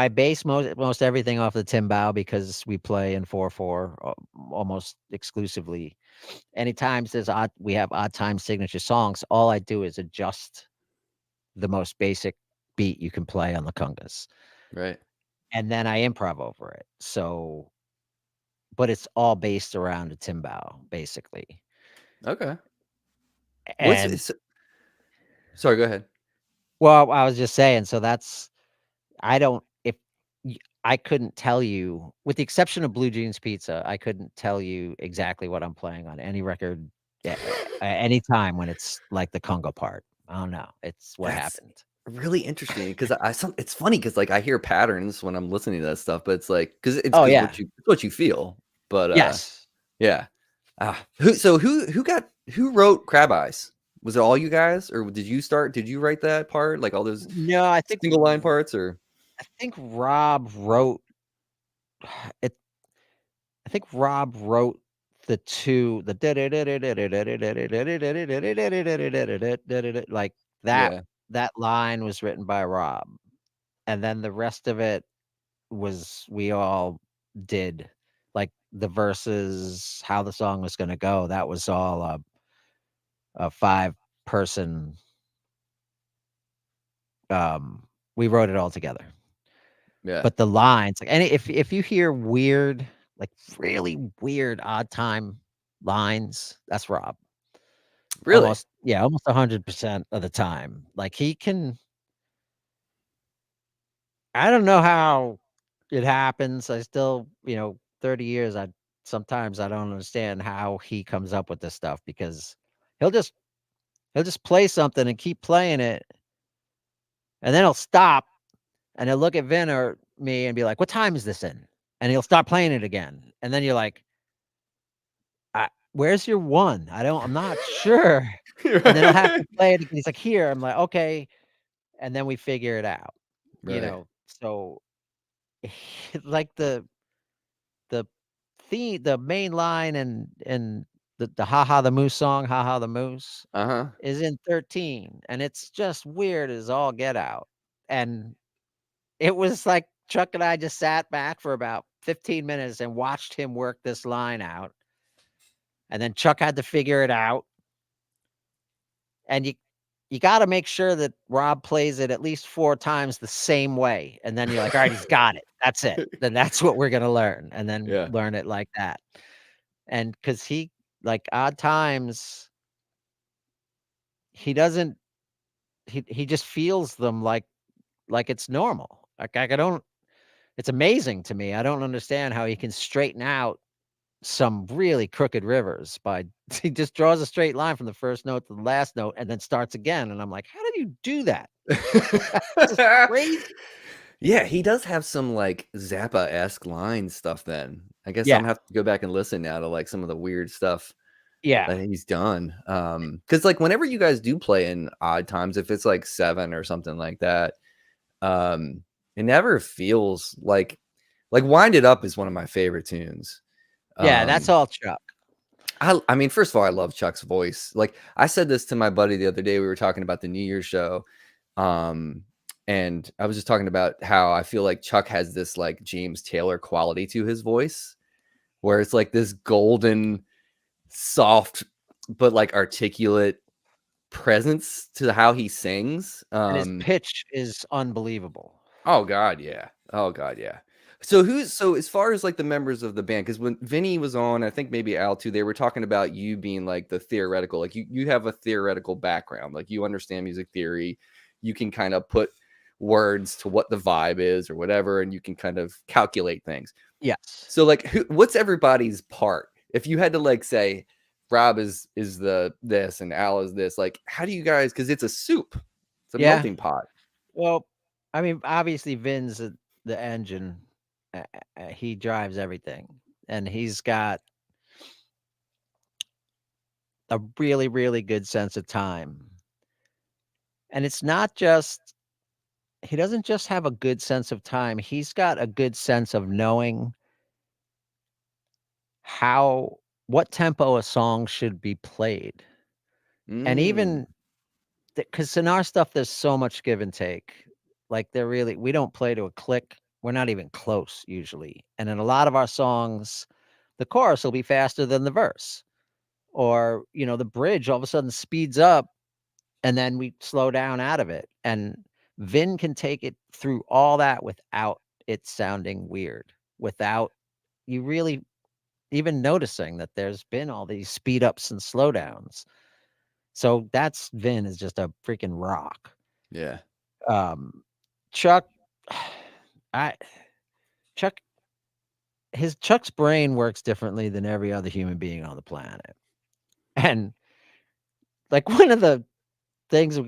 base most everything off the timbal, because we play in 4/4 almost exclusively. Anytime we have odd time signature songs, all I do is adjust the most basic beat you can play on the congas, Right. and then I improv over it. So, but it's all based around a timbal, basically. Okay. What's And s sorry, go ahead. well, I was just saying, so that's I don't if y I couldn't tell you, with the exception of Blue Jeans Pizza, I couldn't tell you exactly what I'm playing on any record any time when it's like the conga part. I don't know. It's what That's happened. really interesting because it's funny because like I hear patterns when I'm listening to that stuff, but it's like Oh, because yeah. what you feel. But Yes. yeah. Who wrote Crab Eyes? Was it all you guys, or did you write that part? Like all those No, single line parts, or I think Rob wrote it. I think Rob wrote the 2 the like that yeah. that line was written by Rob, and then the rest of it was we all did, like, the verses, how the song was gonna go, that was all a 5-person, we wrote it all together. Yeah. But the lines, like, any if you hear weird, like, really weird odd time lines, that's Rob. Really? Almost 100% of the time. Like, he can I don't know how it happens. I still, 30 years, sometimes I don't understand how he comes up with this stuff, because he'll just he'll just play something and keep playing it, and then he'll stop, and he'll look at Vin or me and be like, "What time is this in?" And he'll start playing it again, and then you're like, where's your 1? I'm not sure." And then he'll have to play it again. He's like, "Here." I'm like, "Okay." And then we figure it out, Right. so like the the main line and the "Ha Ha the Moose" song, "Ha Ha the Moose," Uh-huh. is in 13, and it's just weird as all get out. And it was like Chuck and I just sat back for about 15 minutes and watched him work this line out, and then Chuck had to figure it out, and you gotta make sure that Rob plays it at least 4 times the same way, and then you're like, "Alright, he's got it. That's it. Then that's what we're gonna learn," and then Yeah. learn it like that. And because like, odd times, he doesn't he just feels them like it's normal. Like, I don't it's amazing to me. I don't understand how he can straighten out some really crooked rivers by he just draws a straight line from the first note to the last note and then starts again, and I'm like, "How did you do that?" This is crazy. Yeah, he does have some, like, Zappa-esque line stuff then. I guess I'm Yeah, gonna have to go back and listen now to, like, some of the weird stuff yeah, that he's done. Because like, whenever you guys do play in odd times, if it's, like, 7 or something like that, it never feels like, "Wind It Up" is one of my favorite tunes. yeah, that's Um, all Chuck. I mean, first of all, I love Chuck's voice. Like, I said this to my buddy the other day, we were talking about the New Year's show, um, and I was just talking about how I feel like Chuck has this, like, James Taylor quality to his voice, where it's, like, this golden, soft, but, like, articulate presence to how he sings. And his pitch is unbelievable. Oh god, yeah. Oh god, yeah. So as far as like the members of the band, because when Vinny was on, I think maybe Al too, they were talking about you being like the theoretical, like you have a theoretical background, like you understand music theory, you can kind of put words to what the vibe is or whatever, and you can kind of calculate things. Yes. So like what's everybody's part? If you had to like say Rob is the this and Al is this, like how do you guys, because it's a soup. It's a Yeah. melting pot. Well, I mean, obviously Vin's the engine. He drives everything, and he's got a really, really good sense of time. And it's not just he doesn't just have a good sense of time. He's got a good sense of knowing how what tempo a song should be played. And Mm. even because in our stuff there's so much give and take. Like we don't play to a click. We're not even close usually. And in a lot of our songs, the chorus will be faster than the verse. Or, the bridge all of a sudden speeds up and then we slow down out of it. And Vin can take it through all that without it sounding weird, without you really even noticing that there's been all these speed ups and slowdowns. So that's Vin is just a freaking rock. Yeah. Um, Chuck, I Chuck, Chuck's brain works differently than every other human being on the planet. And like one of the things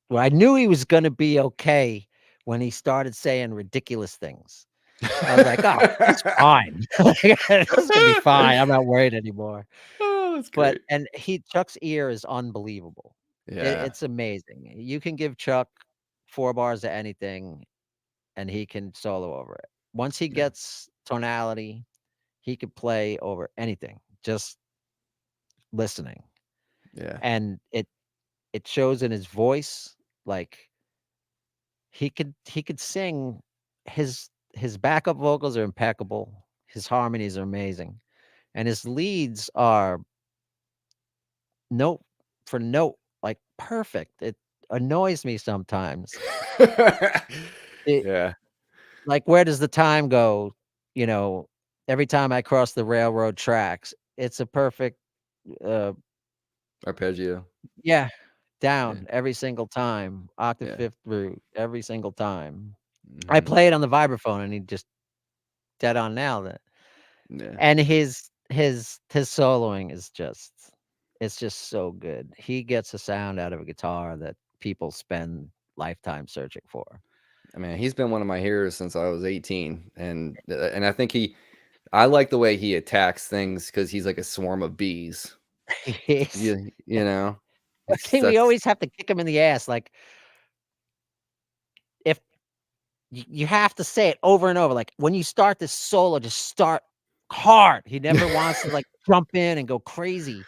well, I knew he was going to be okay when he started saying ridiculous things. I was like, "Oh, he's fine. This is gonna be fine. I'm not worried anymore." Oh, that's But great. and Chuck's ear is unbelievable. Yeah. It's amazing. You can give Chuck 4 bars of anything, and he can solo over it. Once he Yeah. gets tonality, he could play over anything, just listening. Yeah. And it shows in his voice, like, he could sing his backup vocals are impeccable, his harmonies are amazing, and his leads are note for note, like, perfect. It annoys me sometimes. It Yeah. like, "Where does the time go?" You know, "Every time I cross the railroad tracks." It's a perfect, uh Arpeggio. yeah, Yeah. down every single time, octave Yeah. fifth through every single time. I Hmm. play it on the vibraphone, and he just dead on nailed it. Yeah. And his soloing is just it's just so good. He gets a sound out of a guitar that people spend lifetime searching for. I mean, he's been one of my heroes since I was 18, and I think I like the way he attacks things because he's like a swarm of bees. He's You know, it's see, we that's always have to kick him in the ass, like, if you have to say it over and over, like, when you start this solo, just start hard. He never wants to, like, jump in and go crazy.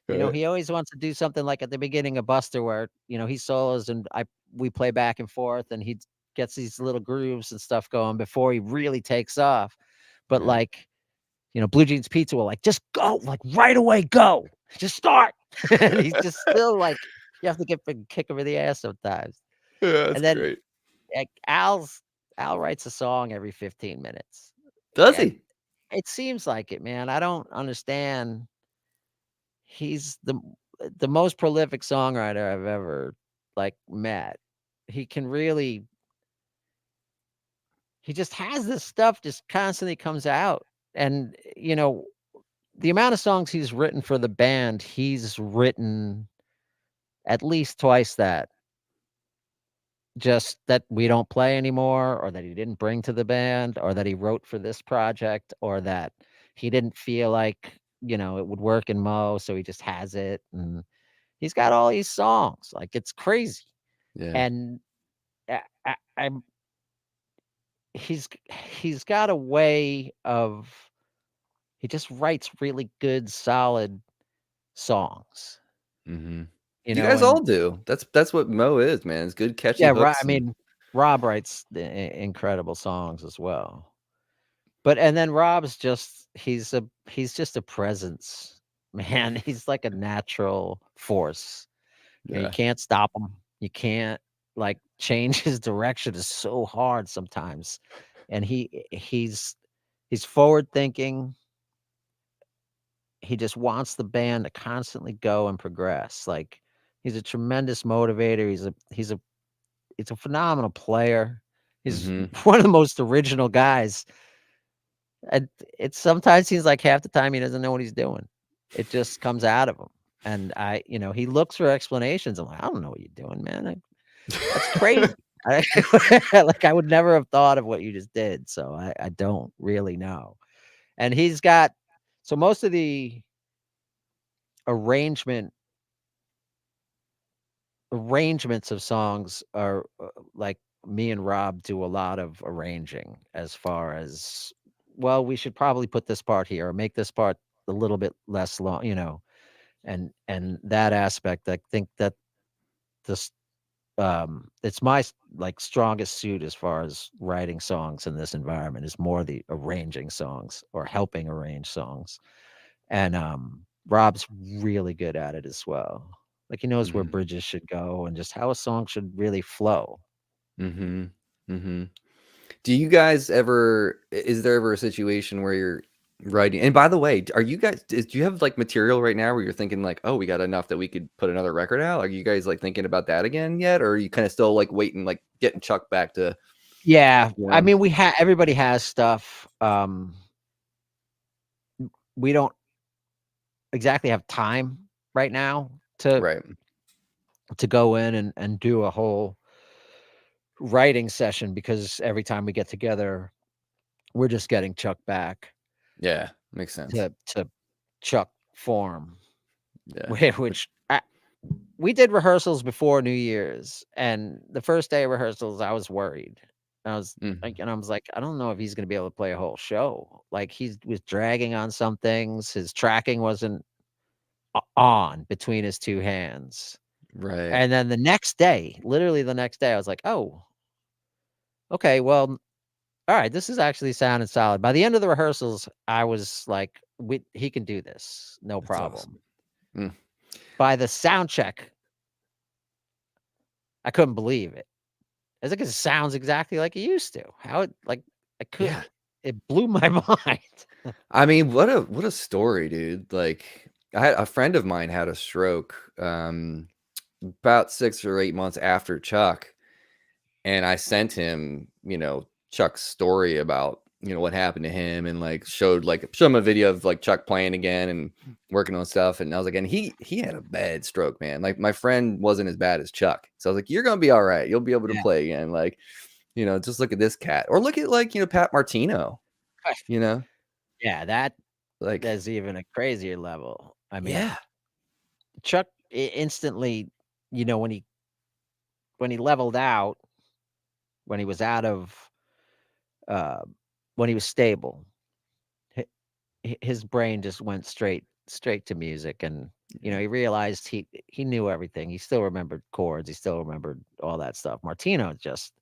right. He always wants to do something like at the beginning of Buster where, he solos and we play back and forth and he gets these little grooves and stuff going before he really takes off. But Yeah. like, Blue Jeans Pizza will like, just go, like right away, go, just start. And he's just still like, you have to kick him in the ass sometimes. Yeah, And that's then great. like, Al writes a song every 15 minutes. Does And he? it seems like it, man. I don't understand. He's the most prolific songwriter I've ever, like, met. He can really he just has this stuff just constantly comes out, and, the amount of songs he's written for the band, he's written at least twice that, just that we don't play anymore, or that he didn't bring to the band, or that he wrote for this project, or that he didn't feel like, it would work in Mo, so he just has it, and he's got all these songs, like, it's crazy, Yeah. and I'm he's got a way of he just writes really good, solid songs, Hmm. You guys and all do. That's what Mo is, man. It's good, catchy yeah, I hooks and mean, Rob writes incredible songs as well. But and then Rob's just he's just a presence, man. He's like a natural force. You yeah, can't stop him. You can't, like, change his direction is so hard sometimes. And he's forward thinking. He just wants the band to constantly go and progress. Like, he's a tremendous motivator. He's a he's a phenomenal player. He's Mhm. one of the most original guys. And it sometimes seems like half the time he doesn't know what he's doing. It just comes out of him. And he looks for explanations. I'm like, I don't know what you're doing, man. That's crazy. I, like I would never have thought of what you just did. So I don't really know. And he's got so most of the arrangement arrangements of songs are like me and Rob do a lot of arranging as far as well, we should probably put this part here or make this part a little bit less long, and that aspect, I think that this it's my like strongest suit as far as writing songs in this environment is more the arranging songs or helping arrange songs. And Rob's really good at it as well. Like he knows where Mhm. bridges should go and just how a song should really flow. Mhm. Mhm. Do you guys ever is there ever a situation where you're writing and by the way, are you guys do you have, like, material right now where you're thinking like, "Oh, we got enough that we could put another record out?" Are you guys, like, thinking about that again yet? Or are you kinda still, like, waiting, like, getting Chuck back to, Yeah, you I know mean, everybody has stuff. We don't exactly have time right now Right. to go in and do a whole writing session because every time we get together, we're just getting Chuck back Yeah, makes sense. to Chuck form, Yeah. which we did rehearsals before New Year's, and the first day of rehearsals, I was worried. Mhm. I was like, I don't know if he's going to be able to play a whole show. Like he was dragging on some things. His tracking wasn't on between his two hands. Right. And then the next day, literally the next day, I was like, oh, okay, well, all right, this is actually sounding solid. By the end of the rehearsals, I was like, he can do this, no That's problem. awesome. Mm. By the sound check, I couldn't believe it. I was like, it sounds exactly like it used to. How it like I could Yeah. it blew my mind. I mean, what a story, dude. Like, I had a friend of mine had a stroke, about 6 or 8 months after Chuck, and I sent him, Chuck's story about, what happened to him and, like, showed him a video of, like, Chuck playing again and working on stuff, and I was like and he had a bad stroke, man. Like, my friend wasn't as bad as Chuck. So I was like, "You're gonna be alright. You'll be able to Yeah. play again." Like, just look at this cat. Or look at, like, Pat Martino, you know? Yeah, Like that's even a crazier level. I mean, yeah. Chuck instantly, you know, when he leveled out, when he was out of uh, when he was stable, hi his brain just went straight to music, and, he realized he knew everything. He still remembered chords, he still remembered all that stuff. Martino just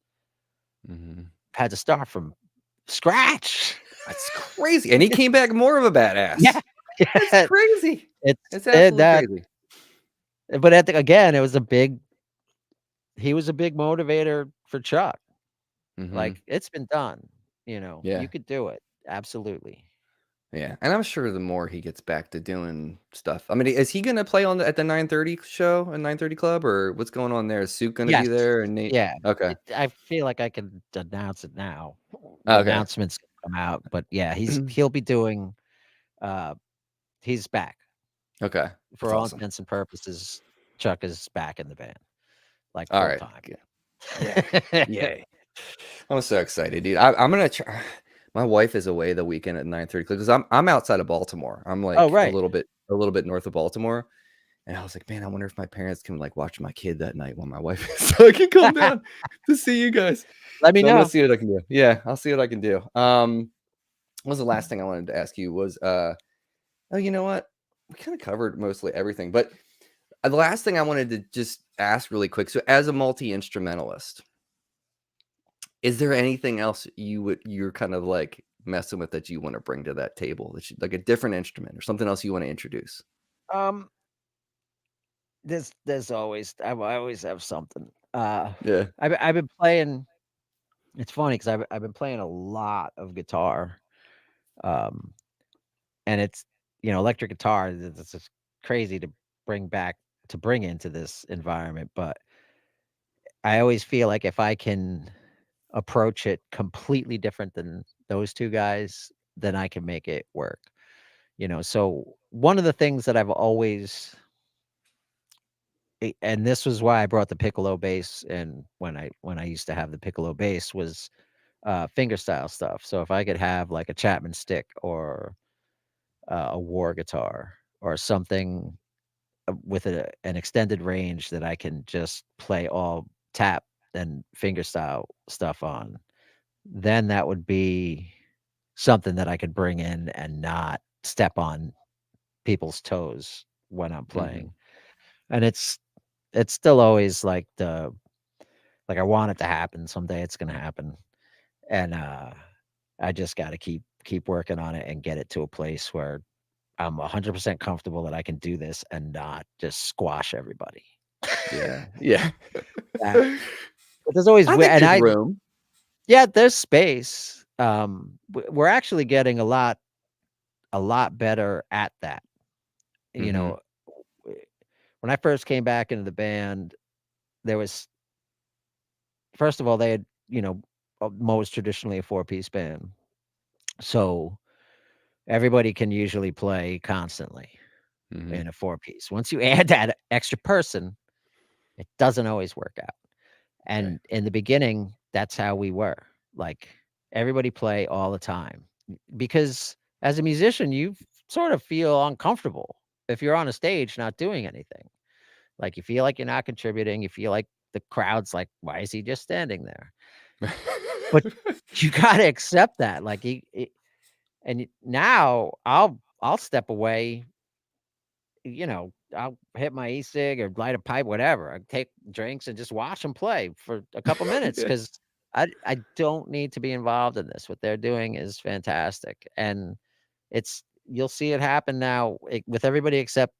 Mhm. had to start from scratch. That's crazy, and he came back more of a Yeah. badass. That's Yeah. crazy. It's It's it absolutely that crazy. but at the again, it was a big he was a big motivator for Chuck. Mhm. Like, "It's been done," "You Yeah. could do it." Absolutely. Yeah, and I'm sure the more he gets back to doing stuff I mean, is he gonna play at the 9:30 show and 9:30 Club, or what's going on there? Is Suk gonna be Yes. there and Nate? Yeah. Okay. I feel like I can announce it now. The Okay. announcements come out, but yeah, he'll be doing, uh he's back. Okay. That's For all awesome. intents and purposes, Chuck is back in the band, like, full Alright. time. Good. Yeah. Yay. I'm so excited, dude. I'm gonna try my wife is away the weekend at 9:30 because I'm outside of Baltimore. I'm, Oh, like, right. a little bit north of Baltimore. And I was like, "Man, I wonder if my parents can, like, watch my kid that night while my wife is so I can come down to see you guys." Let me So I'm gonna know. see what I can do. Yeah, I'll see what I can do. What was the last thing I wanted to ask you was, oh, you know what? We kinda covered mostly everything, but, the last thing I wanted to just ask really quick, so as a multi-instrumentalist, is there anything else you're kind of, like, messing with that you wanna bring to that table that you like a different instrument or something else you wanna introduce? Um, there's always I always have something. Yeah. I've been playing it's funny because 'cause I've been playing a lot of guitar, um, and it's electric guitar, it's just crazy to bring into this environment, but I always feel like if I can approach it completely different than those two guys, then I can make it work. So one of the things that I've always and this was why I brought the piccolo bass in when I used to have the piccolo bass was fingerstyle stuff. So if I could have like a Chapman stick or a war guitar or something with an extended range that I can just play all tap and fingerstyle stuff on, then that would be something that I could bring in and not step on people's toes when I'm Hmm. playing. And it's still always like I want it to happen. Someday it's gonna happen. And I just gotta keep working on it and get it to a place where I'm 100% comfortable that I can do this and not just squash everybody. Yeah. Yeah. That but there's always I think and there's I room. yeah, there's space. We're actually getting a lot better at that. You Hmm. know, w- when I first came back into the band, there was first of all they had most traditionally a four-piece band, so everybody can usually play constantly Hmm. in a four-piece. Once you add that extra person, it doesn't always work out. Right. And in the beginning, that's how we were. Like everybody play all the time. Because as a musician, you sort of feel uncomfortable if you're on a stage not doing anything. Like you feel like you're not contributing. You feel like the crowd's like, why is he just standing there? But you got to accept that. Now I'll step away. I'll hit my e-cig or light a pipe, whatever. I take drinks and just watch them play for a couple minutes Yeah. because I don't need to be involved in this. What they're doing is fantastic, and you'll see it happen now with everybody except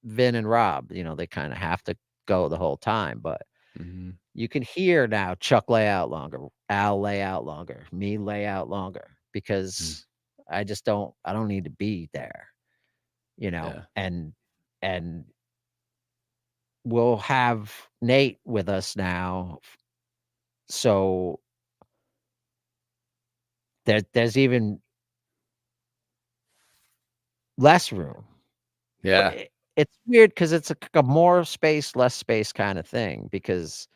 Vin and Rob. They kind of have to go the whole time, but Hmm. you can hear now Chuck lay out longer, Al lay out longer, me lay out longer because I don't need to be there, Yeah. and we'll have Nate with us now, so there's even less room. But Yeah. it's weird because it's a more space, less space kind of thing. Because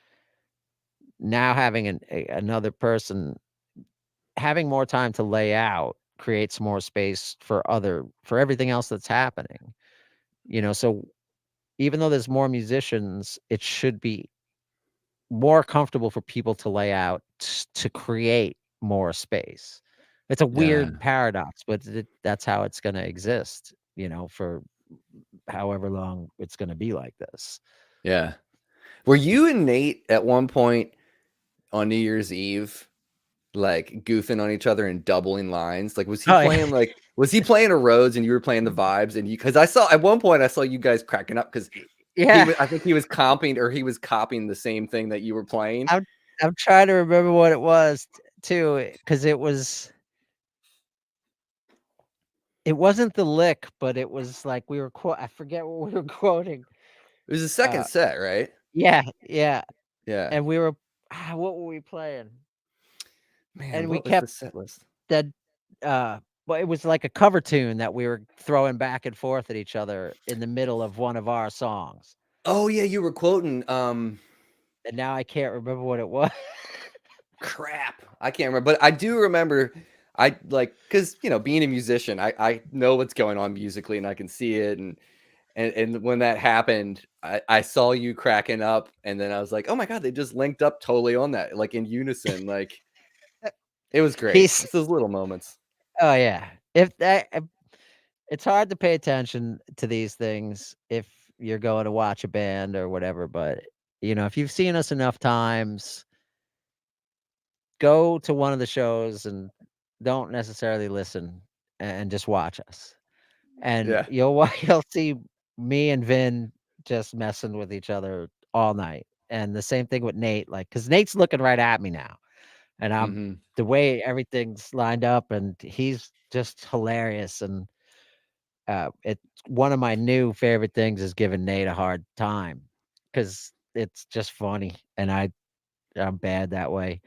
now having another person having more time to lay out creates more space for everything else that's happening. So even though there's more musicians, it should be more comfortable for people to lay out to create more space. It's a Yeah. weird paradox, but that's how it's going to exist, for however long it's going to be like this. Yeah. Were you and Nate at one point on New Year's Eve like goofing on each other and doubling lines? Like Oh yeah, was he playing a Rhodes and you were playing the vibes and you because I saw at one point I saw you guys cracking up because yeah. I think he was comping or he was copying the same thing that you were playing. I'm I'm trying to remember what it was too, because it wasn't the lick, but it was like we were I forget what we were quoting. It was the second Uh, set, right? yeah, yeah, Yeah. and we were what were we playing? Man, And we what was the kept set list? that well, it was like a cover tune that we were throwing back and forth at each other in the middle of one of our songs, Oh yeah, you were quoting and now I can't remember what it was. crap. I can't remember, but I do remember I like because being a musician, I know what's going on musically and I can see it and when that happened, I saw you cracking up and then I was like, oh my god, they just linked up totally on that, like in unison. Like it was great. He's It's those little moments. oh yeah. If that It's hard to pay attention to these things if you're going to watch a band or whatever, but, if you've seen us enough times, go to one of the shows and don't necessarily listen and just watch us. And Yeah. you'll see me and Vin just messing with each other all night. And the same thing with Nate, like, because Nate's looking right at me now, and Hmm. the way everything's lined up, and he's just hilarious. And it's one of my new favorite things is giving Nate a hard time, because it's just funny, and I'm bad that way.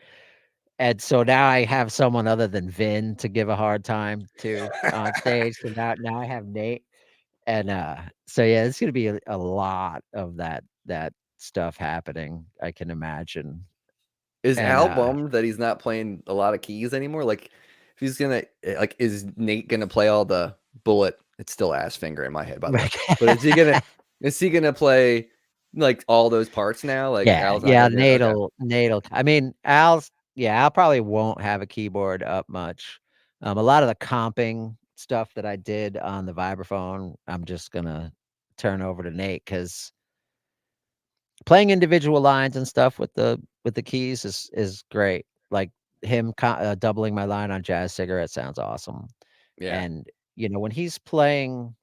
And so now I have someone other than Vin to give a hard time to on stage. So now I have Nate, and so yeah, it's gonna be a lot of that stuff happening. I can imagine, Is and Al bummed that he's not playing a lot of keys anymore? Like, if he's gonna like, is Nate gonna play all the bullet? It's still ass finger in my head, by the way. But is he gonna play like all those parts now? Like yeah, Al's not yeah, gonna do it. Okay. Nate'll. I mean, Al probably won't have a keyboard up much. A lot of the comping stuff that I did on the vibraphone, I'm just gonna turn over to Nate because playing individual lines and stuff with the keys is great. Like him doubling my line on Jazz Cigarette sounds awesome. Yeah. And when he's playing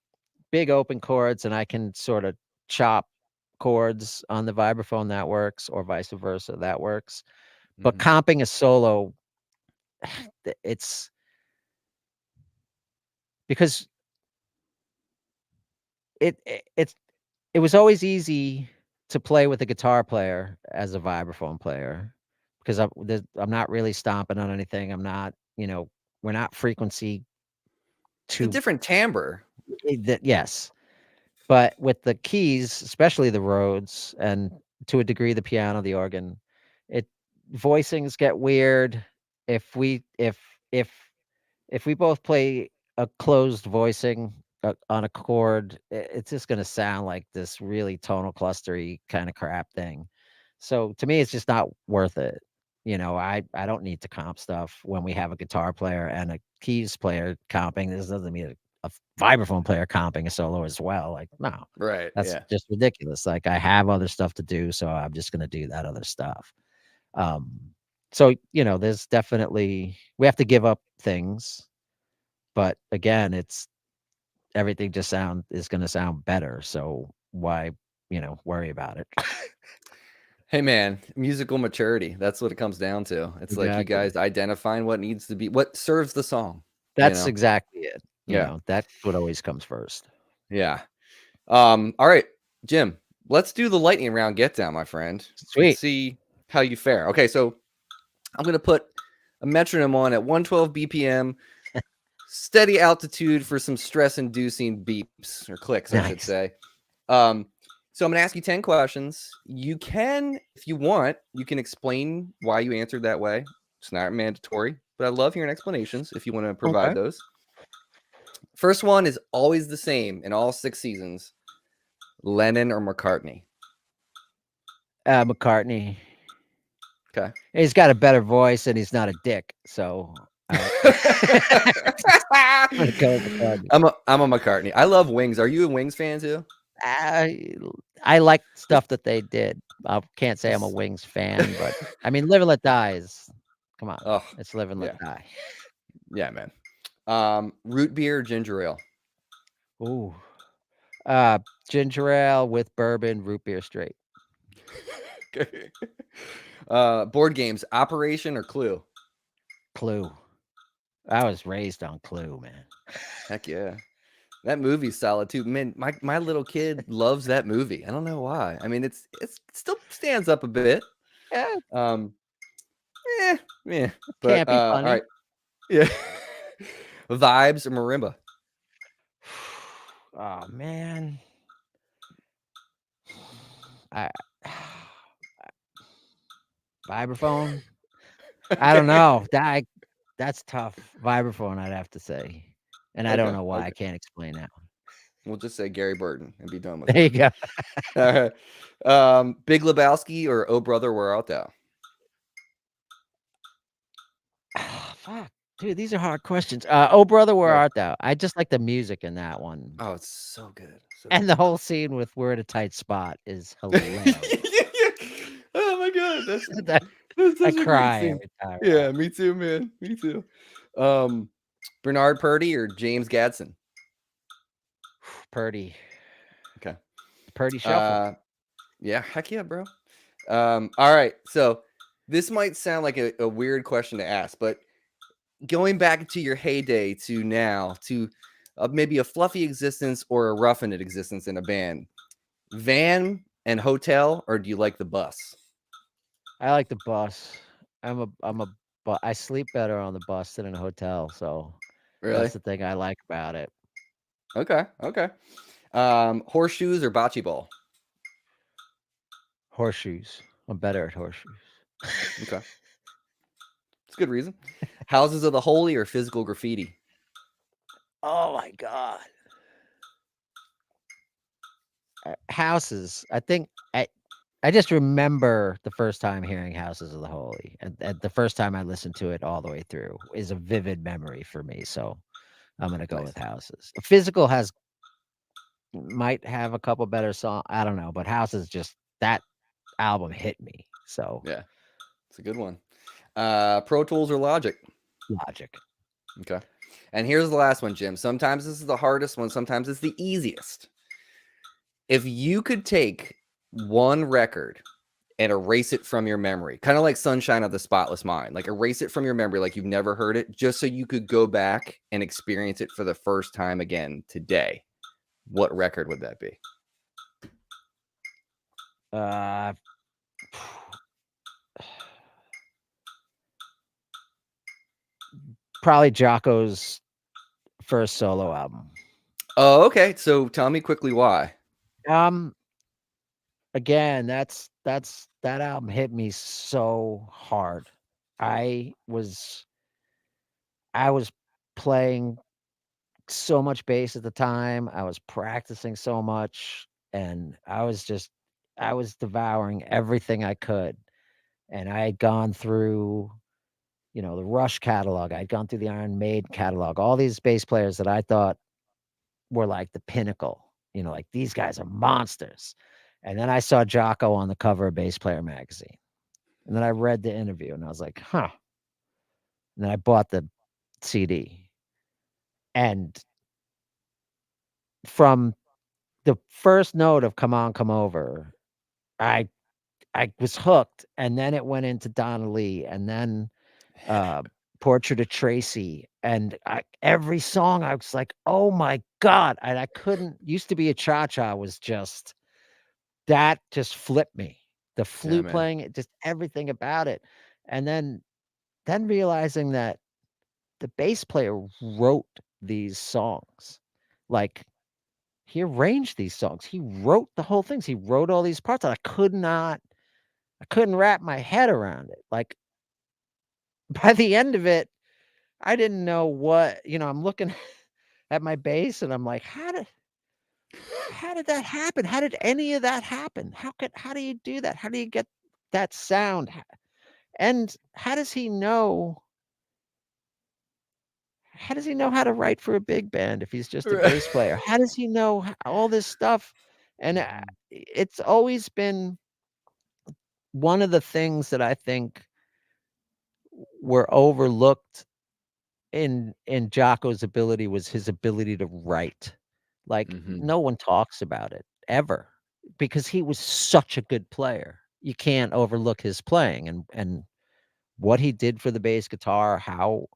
big open chords and I can sort of chop chords on the vibraphone, that works, or vice versa, that works. But Mhm. comping a solo, it's because it's it was always easy to play with a guitar player as a vibraphone player because I'm not really stomping on anything. I'm not, we're not frequency It's a to different timbre. that. Yes, but with the keys, especially the Rhodes, and to a degree the piano, the organ, it voicings get weird. If we if if we both play a closed voicing on a chord, it's just going to sound like this really tonal clustery kind of crap thing. So to me, it's just not worth it. I don't need to comp stuff when we have a guitar player and a keys player comping. This doesn't mean a vibraphone player comping a solo as well. Like, no, Right. that's Yeah. just ridiculous. Like, I have other stuff to do, so I'm just going to do that other stuff. Um, so there's definitely we have to give up things, but again, it's everything just is gonna sound better, so why, worry about it? Hey man, musical maturity. That's what it comes down to. It's like you Exactly. guys identifying what needs to be, what serves the song, you That's know? exactly it, Yeah. that's what always comes first. Yeah. All right, Jim, let's do the lightning round get down, my friend, and Sweet. see how you fare. Okay, so I'm gonna put a metronome on at 112 BPM, steady altitude for some stress-inducing beeps or clicks, I should Nice. say. So I'm gonna ask you 10 questions. You can, if you want, you can explain why you answered that way. It's not mandatory, but I love hearing explanations if you want to provide Okay. those. First one is always the same in all 6 seasons. Lennon or McCartney? McCartney. Okay. He's got a better voice and he's not a dick, so I I'm gonna go with McCartney. I'm a McCartney. I love Wings. Are you a Wings fan too? I I like stuff that they did. I can't say I'm a This- Wings fan, but I mean, Live and Let Die is come on, oh it's Live and Let yeah, Die. yeah, man. Root beer, ginger ale. Ooh. Uh, Ginger ale with bourbon, root beer straight. Okay. Board games, Operation or Clue? Clue. I was raised on Clue, man. Heck yeah. That movie's solid too. Man, my little kid loves that movie. I don't know why. I mean, it still stands up a bit. Yeah, Um, yeah. But can't be all right. funny. Yeah. Vibes or marimba? Oh man. I vibraphone. I don't Okay. know. That's tough. Vibraphone, I'd have to say, and I don't Okay. know why. I Okay. can't explain that one. We'll just say Gary Burton and be done with There it. you go. All right. Big Lebowski or Oh Brother, Where Art Thou? Ah, fuck, dude, these are hard questions. Oh brother, where Yeah. art thou? I just like the music in that one, Oh, it's so good. So and the good. whole scene with "We're in a tight spot" is hilarious. Oh my god, That that's I such a great cry scene. every time. Yeah, me too, man. Me too. Um, Bernard Purdy or James Gadsden? Purdy, Okay. Purdy shuffle. Uh, yeah, heck yeah, bro. All right. So this might sound like a weird question to ask, but going back to your heyday to now to maybe a fluffy existence or a rough in it existence in a band, Van And hotel, or do you like the bus? I like the bus. But I sleep better on the bus than in a hotel, so that's Really? the thing I like about it. Okay. Okay. Horseshoes or bocce ball? Horseshoes. I'm better at horseshoes. Okay. It's a good reason. Houses of the Holy or physical graffiti? Oh my god. Houses. I just remember the first time hearing Houses of the Holy, and the first time I listened to it all the way through is a vivid memory for me. So I'm gonna go Nice. with Houses. Physical has might have a couple better songs. I don't know, but Houses just that album hit me. So Yeah, it's a good one. Pro Tools or Logic? Logic. Okay. And here's the last one, Jim. Sometimes this is the hardest one, sometimes it's the easiest. If you could take one record and erase it from your memory, kind of like Sunshine of the Spotless Mind, like erase it from your memory like you've never heard it, just so you could go back and experience it for the first time again today, what record would that be? Uh, probably Jocko's first solo album. Oh, okay. So tell me quickly why. Um, again, that album hit me so hard. I was I was playing so much bass at the time. I was practicing so much, and I was devouring everything I could. And I had gone through, the Rush catalog. I'd gone through the Iron Maiden catalog. All these bass players that I thought were like the pinnacle. Like these guys are monsters. And then I saw Jocko on the cover of Bass Player magazine. And then I read the interview and I was like, huh. And then I bought the CD. And from the first note of Come On, Come Over, I I was hooked. And then it went into Donna Lee and then uh Portrait of Tracy. And every song I was like, oh my God. And I couldn't used to be a cha-cha was just that just flipped me. The Yeah, flute man. playing, it just everything about it. And then realizing that the bass player wrote these songs. Like, he arranged these songs. He wrote the whole things. He wrote all these parts, and I couldn't wrap my head around it. Like, by the end of it, I didn't know I'm looking at my bass, and I'm like, how did that happen? How did any of that happen? How do you do that? How do you get that sound? And how does he know how to write for a big band if he's just a Right. bass player? How does he know all this stuff? And Mhm. it's always been one of the things that I think were overlooked in Jocko's ability was his ability to write. Like, Mhm. no one talks about it ever because he was such a good player. You can't overlook his playing and what he did for the bass guitar, how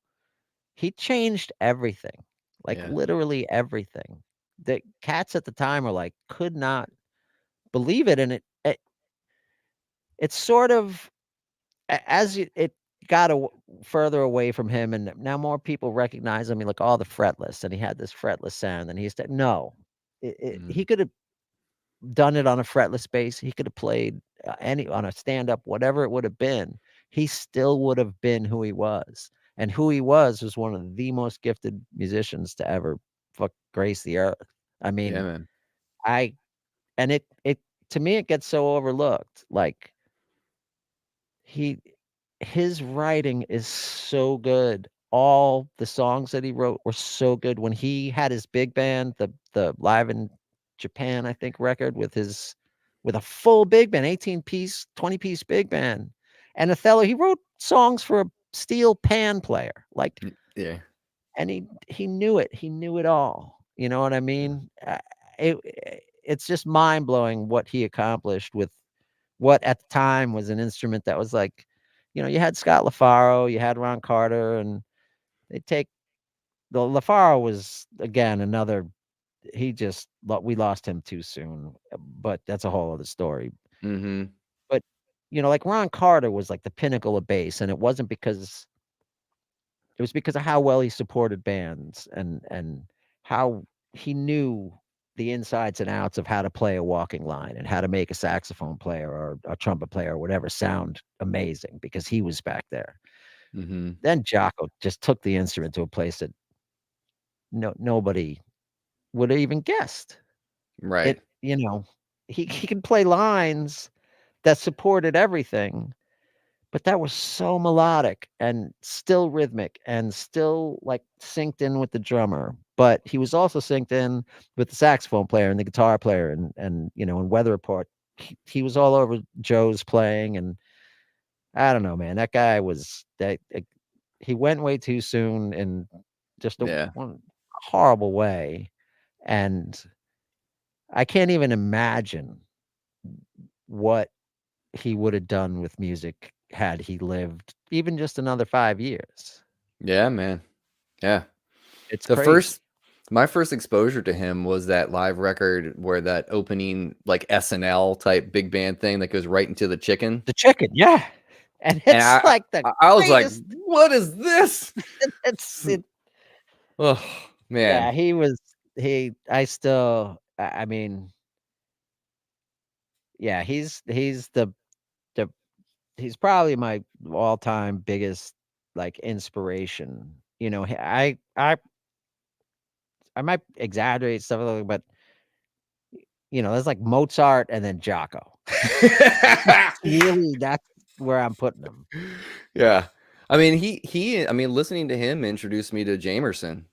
he changed everything, like Yeah. literally everything. The cats at the time were like, could not believe it. And it's sort of it got further away from him, and now more people recognize him. Like all the fretless, and he had this fretless sound, and no, Mhm. he could have done it on a fretless bass. He could have played any on a stand up, whatever it would have been. He still would have been who he was, and who he was one of the most gifted musicians to ever fuck grace the earth. I Yeah, mean, man. I and it to me it gets so overlooked. Like he his writing is so good. All the songs that he wrote were so good. When he had his big band, the Live in Japan, I think, record with a full big band, 18-piece, 20-piece big band. And Othello, he wrote songs for a steel pan player. Like, Yeah. and he knew it. He knew it all. You know what I Yeah. mean? It's just mind-blowing what he accomplished with what at the time was an instrument that was like, you had Scott LaFaro, you had Ron Carter, and they take the LaFaro was again another. we lost him too soon, but that's a whole other story. Mm-hmm. But, like Ron Carter was like the pinnacle of bass, and it wasn't because it was because of how well he supported bands and how he knew the insides and outs of how to play a walking line and how to make a saxophone player or a trumpet player or whatever sound amazing because he was back there. Mm-hmm. Then Jocko just took the instrument to a place that nobody would have even guessed. Right. It, he can play lines that supported everything, but that was so melodic and still rhythmic and still like synced in with the drummer. But he was also synced in with the saxophone player and the guitar player and in Weather Report. He was all over Joe's playing, and I don't know, man. That guy was that he went way too soon in just a Yeah. one horrible way. And I can't even imagine what he would have done with music had he lived even just another 5 years. Yeah, man. Yeah. It's The crazy. first My first exposure to him was that live record where that opening like SNL type big band thing that goes right into the chicken. The chicken, yeah, and And it's like the I was like, greatest. what is this? It's it Oh man. Yeah, he was I still I mean, yeah, the he's probably my all-time biggest, like, inspiration. I might exaggerate stuff a little, but, there's, like, Mozart and then Jocko. That's where I'm putting him. Yeah. I mean, listening to him introduced me to Jamerson.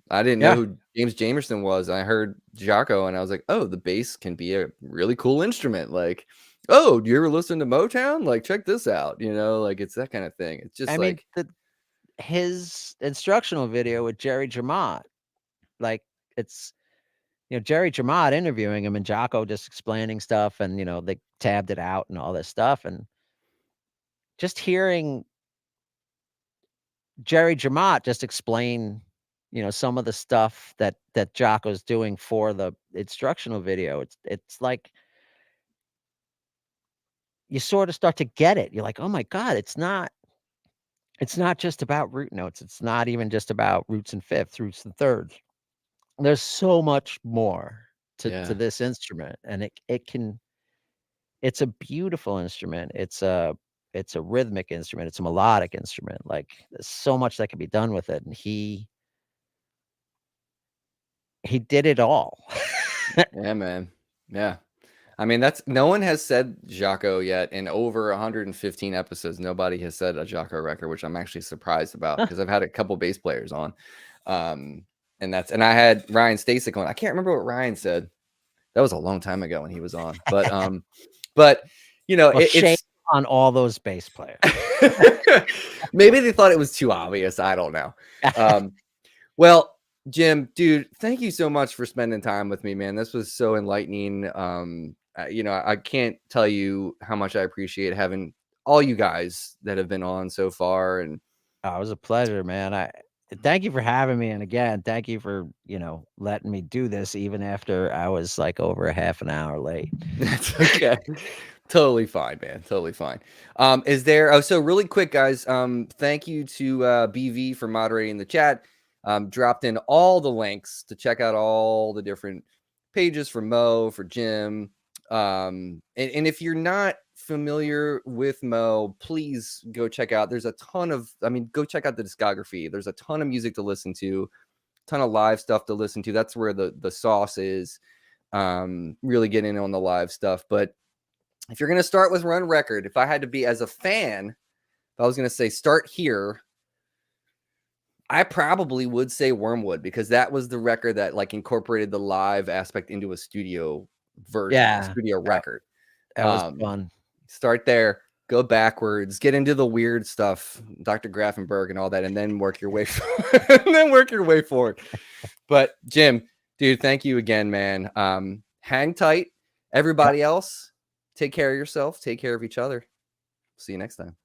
I didn't know Yeah. who James Jamerson was. I heard Jocko and I was like, oh, the bass can be a really cool instrument. Like, oh, do you ever listen to Motown? Like, check this out. Like it's that kind of thing. It's just I mean, like, his instructional video with Jerry Jermott, like, it's Jerry Jermott interviewing him and Jocko just explaining stuff and, they tabbed it out and all this stuff, and just hearing Jerry Jermott just explain, some of the stuff that Jocko's doing for the instructional video. It's like you sort of start to get it. You're like, "Oh my god, it's not just about root notes. It's not even just about roots and fifths, roots and thirds. There's so much more to yeah, this instrument, and it's a beautiful instrument. It's a rhythmic instrument. It's a melodic instrument. Like, there's so much that can be done with it, and he did it all. yeah, man. Yeah. I mean, no one has said Jocko yet in over 115 episodes. Nobody has said a Jocko record, which I'm actually surprised about because I've had a couple bass players on. And I had Ryan Stasek on. I can't remember what Ryan said. That was a long time ago when he was on. But Well, shame it's on all those bass players. maybe they thought it was too obvious. I don't know. Well, Jim, dude, thank you so much for spending time with me, man. This was so enlightening. I can't tell you how much I appreciate having all you guys that have been on so far. And Oh, it was a pleasure, man. I Thank you for having me, and again, thank you for, letting me do this even after I was, like, over a half an hour late. that's okay. Totally fine, man. Totally fine. So really quick, guys, thank you to BV for moderating the chat. Dropped in all the links to check out all the different pages for Mo, for Jim. And if you're not familiar with Mo, please go check out. There's a ton of, go check out the discography. There's a ton of music to listen to, ton of live stuff to listen to. That's where the sauce is. Really getting on the live stuff. But if you're going to start with Run Record, if I had to be as a fan, if I was going to say start here, I probably would say Wormwood because that was the record that like incorporated the live aspect into a studio version, a Yeah, studio record. that was fun. Start there, go backwards, get into the weird stuff, Dr. Grafenberg and all that, and then work your way forward. But Jim, dude, thank you again, man. Hang tight. Everybody else, take care of yourself, take care of each other. See you next time.